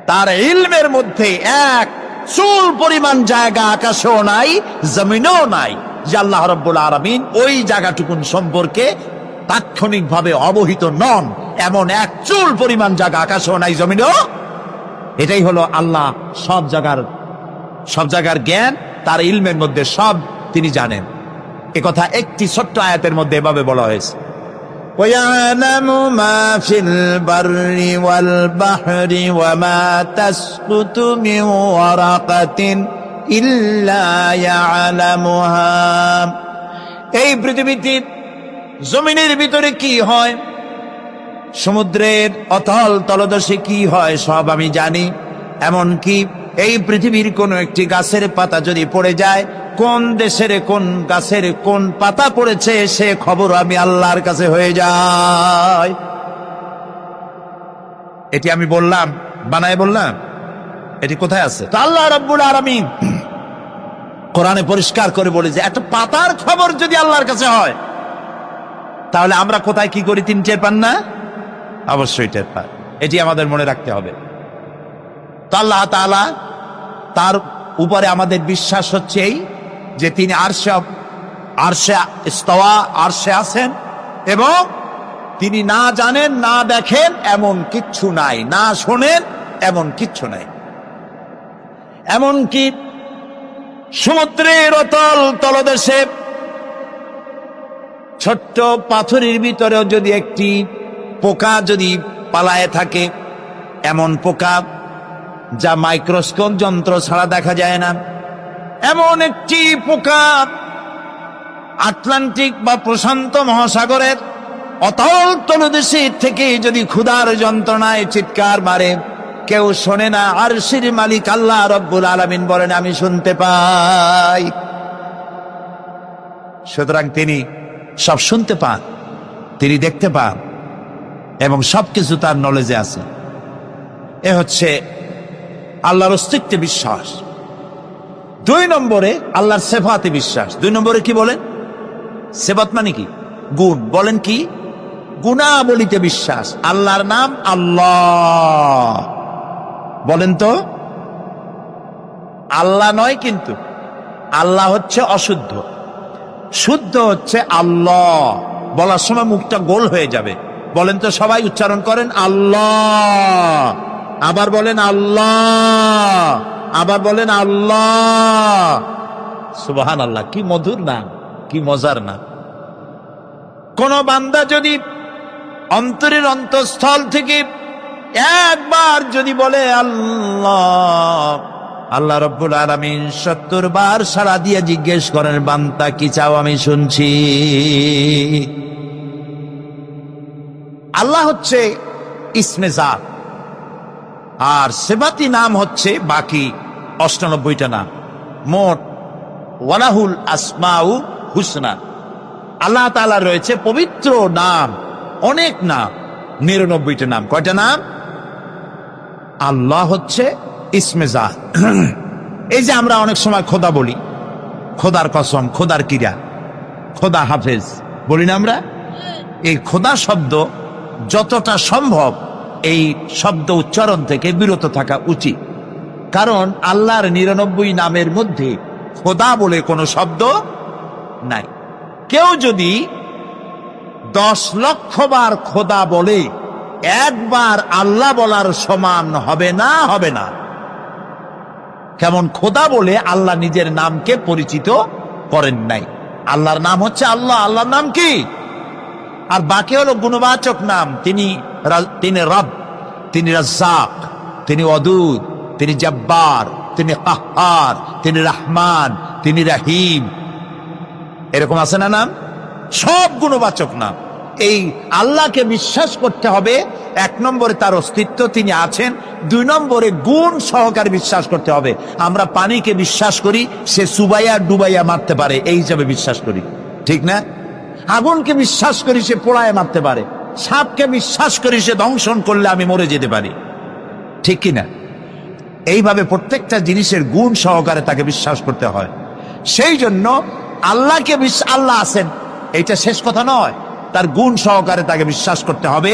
তার ইলমের মধ্যে এক চুল পরিমাণ জায়গা আকাশেও নাই, জমিনেও নাই যে আল্লাহ রাব্বুল আলামিন ওই জায়গাটুকুন সম্পর্কে তাৎক্ষণিকভাবে অবহিত নন। এমন এক চুল পরিমাণ জায়গা আকাশেও নাই, জমিনেও। এটাই হলো আল্লাহ সব জায়গার জ্ঞান। তার ইলমের মধ্যে সব তিনি জানেন। এ কথা একটি ছোট্ট আয়াতের মধ্যে এভাবে বলা হয়েছে। ويعلم ما في البر والبحر وما تسقط من ورقة إلا يعلمها। এই পৃথিবীতে জমিনের ভিতরে কি হয়, সমুদ্রের অতল তলদেশে কি হয় সব আমি জানি। এমনকি এই পৃথিবীর কোন একটি গাছের পাতা যদি পড়ে যায়, কোন দেশের কোন গাছের কোন পাতা পড়েছে সে খবর আমি আল্লাহর কাছে হয়ে যায়। এটি আমি বললাম, বানায় বললাম, এটি কোথায় আছে? তো আল্লাহ রাব্বুল আলামিন কোরআনে পরিষ্কার করে বলে যে এত পাতার খবর যদি আল্লাহর কাছে হয়, তাহলে আমরা কোথায় কি করি তিনি টের পান না? অবশ্যই টের পান। এটি আমাদের মনে রাখতে হবে। তো আল্লাহ তাআলা তার উপরে আমাদের বিশ্বাস হচ্ছে এই যে তিনি আরশে ইস্তাওয়া, আরশে আছেন, এবং তিনি না জানেন না দেখেন এমন কিচ্ছু নাই, না শোনেন এমন কিচ্ছু নাই। এমনকি সমুদ্রের অতল তলদেশে ছোট্ট পাথরের ভিতরেও যদি একটি পোকা যদি পালায়ে থাকে, এমন পোকা যা মাইক্রোস্কোপ যন্ত্র ছাড়া দেখা যায় না, এমন একটি পোকা আটলান্টিক বা প্রশান্ত মহাসাগরের অতল তলদেশে থেকে যদি ক্ষুধার যন্ত্রণায় চিৎকার মারে, কেউ শোনে না। আরশের মালিক আল্লাহ রব্বুল আলামিন বলেন আমি শুনতে পাই। সুতরাং তিনি সব শুনতে পান, তিনি দেখতে পান, এবং সবকিছু তার নলেজে আছে। এ হচ্ছে আল্লাহর অস্তিত্বে বিশ্বাস। 2 নম্বরে আল্লাহর সিফাতে বিশ্বাস। 2 নম্বরে কি বলেন? সিফাত মানে কি? গুণ। বলেন কি? গুণাবলীতে বিশ্বাস। আল্লাহর নাম আল্লাহ, বলেন তো। আল্লাহ নয় কিন্তু, আল্লাহ হচ্ছে অশুদ্ধ, শুদ্ধ হচ্ছে আল্লাহ। বলার সময় মুখটা গোল হয়ে যাবে। বলেন তো, সবাই উচ্চারণ করেন আল্লাহ, আবার বলেন আল্লাহ, আবার বলেন আল্লাহ। সুবহানাল্লাহ, কি মধুর নাম, কি মজার নাম। কোন বান্দা যদি অন্তরের অন্তঃস্থল থেকে একবার যদি বলে আল্লাহ, আল্লাহ রব্বুল আলামিন 70 বার সাড়া দিয়ে জিজ্ঞেস করেন বান্দা কি চাও আমি শুনছি। আল্লাহ হচ্ছে ইসমে জাত, আর সিফাতি নাম হচ্ছে বাকি 98টা নাম। মোট ওয়ালাহুল আসমাউ হুসনা, আল্লাহ তাআলা রয়েছে পবিত্র নাম, অনেক নাম, 99টা নাম। কয়টা নাম? আল্লাহ হচ্ছে ইসমে জাত। এই যে আমরা অনেক সময় খোদা বলি, খোদার কসম, খোদার কিরা, খোদা হাফেজ বলি না আমরা? এই খোদা শব্দ যতটা সম্ভব এই শব্দ উচ্চারণ থেকে বিরত থাকা উচিত, কারণ আল্লাহর 99 নামের মধ্যে খোদা বলে কোনো শব্দ নাই। কেউ যদি 10 লক্ষ বার খোদা বলে, একবার আল্লাহ বলার সমান হবে না, হবে না। কেমন খোদা বলে আল্লাহ নিজের নামকে পরিচিত করেন নাই। আল্লাহর নাম হচ্ছে আল্লাহ, আল্লাহর নাম কি? আর বাকি হলো গুণবাচক নাম। তিনি রব, তিনি রাজ্জাক, তিনি ওয়াদুদ, তিনি জব্বার, তিনি কাহ্হার, তিনি রহমান, তিনি রহিম। এরকম আছে না নাম? সব গুণবাচক নাম। এই আল্লাহকে বিশ্বাস করতে হবে। 1 নম্বরে তার অস্তিত্ব, তিনি আছেন। 2 নম্বরে গুণ সহকারে বিশ্বাস করতে হবে। আমরা পানিকে বিশ্বাস করি সে চুবাইয়া ডুবাইয়া মারতে পারে, এই হিসাবে বিশ্বাস করি, ঠিক না? আগুনকে বিশ্বাস করি সে পোড়ায় মারতে পারে। সাপকে বিশ্বাস করি সে দংশন করলে আমি মরে যেতে পারি, ঠিক কিনা? এইভাবে প্রত্যেকটা জিনিসের গুণ সহকারে তাকে বিশ্বাস করতে হয়। সেই জন্য আল্লাহকে আল্লাহ আছেন এইটা শেষ কথা নয়, তার গুণ সহকারে তাকে বিশ্বাস করতে হবে।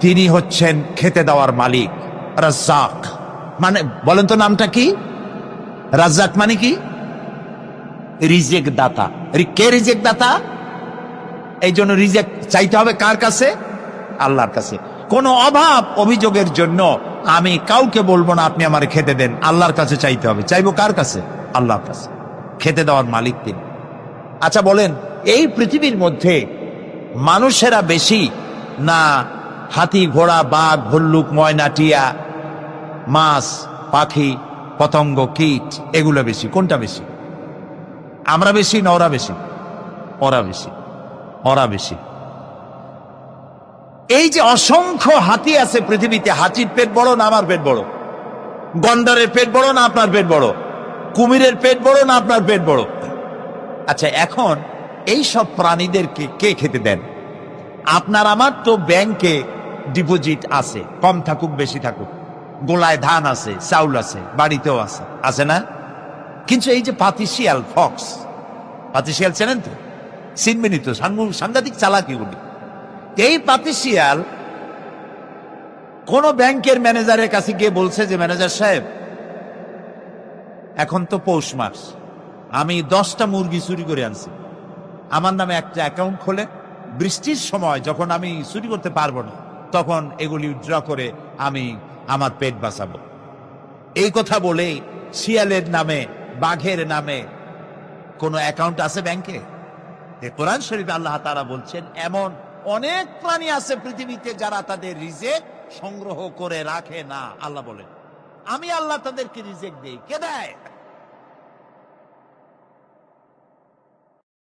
তিনি হচ্ছেন খেতে দেওয়ার মালিক, রাজ্জাক। মানে বলেন তো নামটা কি? রাজ্জাক মানে কি? রিজেক দাতা। কে রিজেক দাতা? এই জন্য রিজেক চাইতে হবে কার কাছে? আল্লাহর কাছে। কোনো অভাব অভিযোগের জন্য আমি কাউকে বলবো না আপনি আমার খেতে দেন, আল্লাহর কাছে চাইতে হবে। চাইবো কার কাছে? আল্লাহর কাছে। খেতে দেওয়ার মালিক তিনি। আচ্ছা বলেন, এই পৃথিবীর মধ্যে মানুষেরা বেশি, না হাতি ঘোড়া বাঘ ভল্লুক ময়না টিয়া মাছ পাখি পতঙ্গ কীট এগুলো বেশি? কোনটা বেশি? আমরা বেশি না ওরা বেশি? ওরা বেশি, ওরা বেশি। এই যে অসংখ্য হাতি আছে পৃথিবীতে, হাতির পেট বড় না আমার পেট বড়? গন্ডারের পেট বড় না আপনার পেট বড়? কুমিরের পেট বড় না আপনার পেট বড়? আচ্ছা, এখন এই সব প্রাণীদেরকে কে খেতে দেন? আপনার আমার তো ব্যাংকে ডিপোজিট আছে, কম থাকুক বেশি থাকুক, গোলায় ধান আছে, চাউল আছে, বাড়িতেও আছে, আছে না? কিন্তু এই যে পাতিশিয়াল ফক্স, পাতিশিয়াল চেনেন তো? চিনবেনই তো, সাংঘাতিক চালাকি গুলি। এই পাতিশিয়াল কোন ব্যাংকের ম্যানেজারের কাছে গিয়ে বলছে যে ম্যানেজার সাহেব, এখন তো পৌষ মাস, আমি 10টা মুরগি চুরি করে আনছি, আমার নামে একটা অ্যাকাউন্ট খোলে, বৃষ্টির সময় যখন আমি চুরি করতে পারবো না তখন এগুলি উইথড্র করে আমি আমার পেট বাঁচাবো। এই কথা বলে শিয়ালের নামে বাঘের নামে কোন অ্যাকাউন্ট আছে ব্যাংকে? কোরআন শরীফে আল্লাহ তাআলা বলছেন এমন অনেক প্রাণী আছে পৃথিবীতে যারা তাদের রিজেক সংগ্রহ করে রাখে না। আল্লাহ বলেন আমি আল্লাহ তাদেরকে রিজেক দেই। কে দেয়?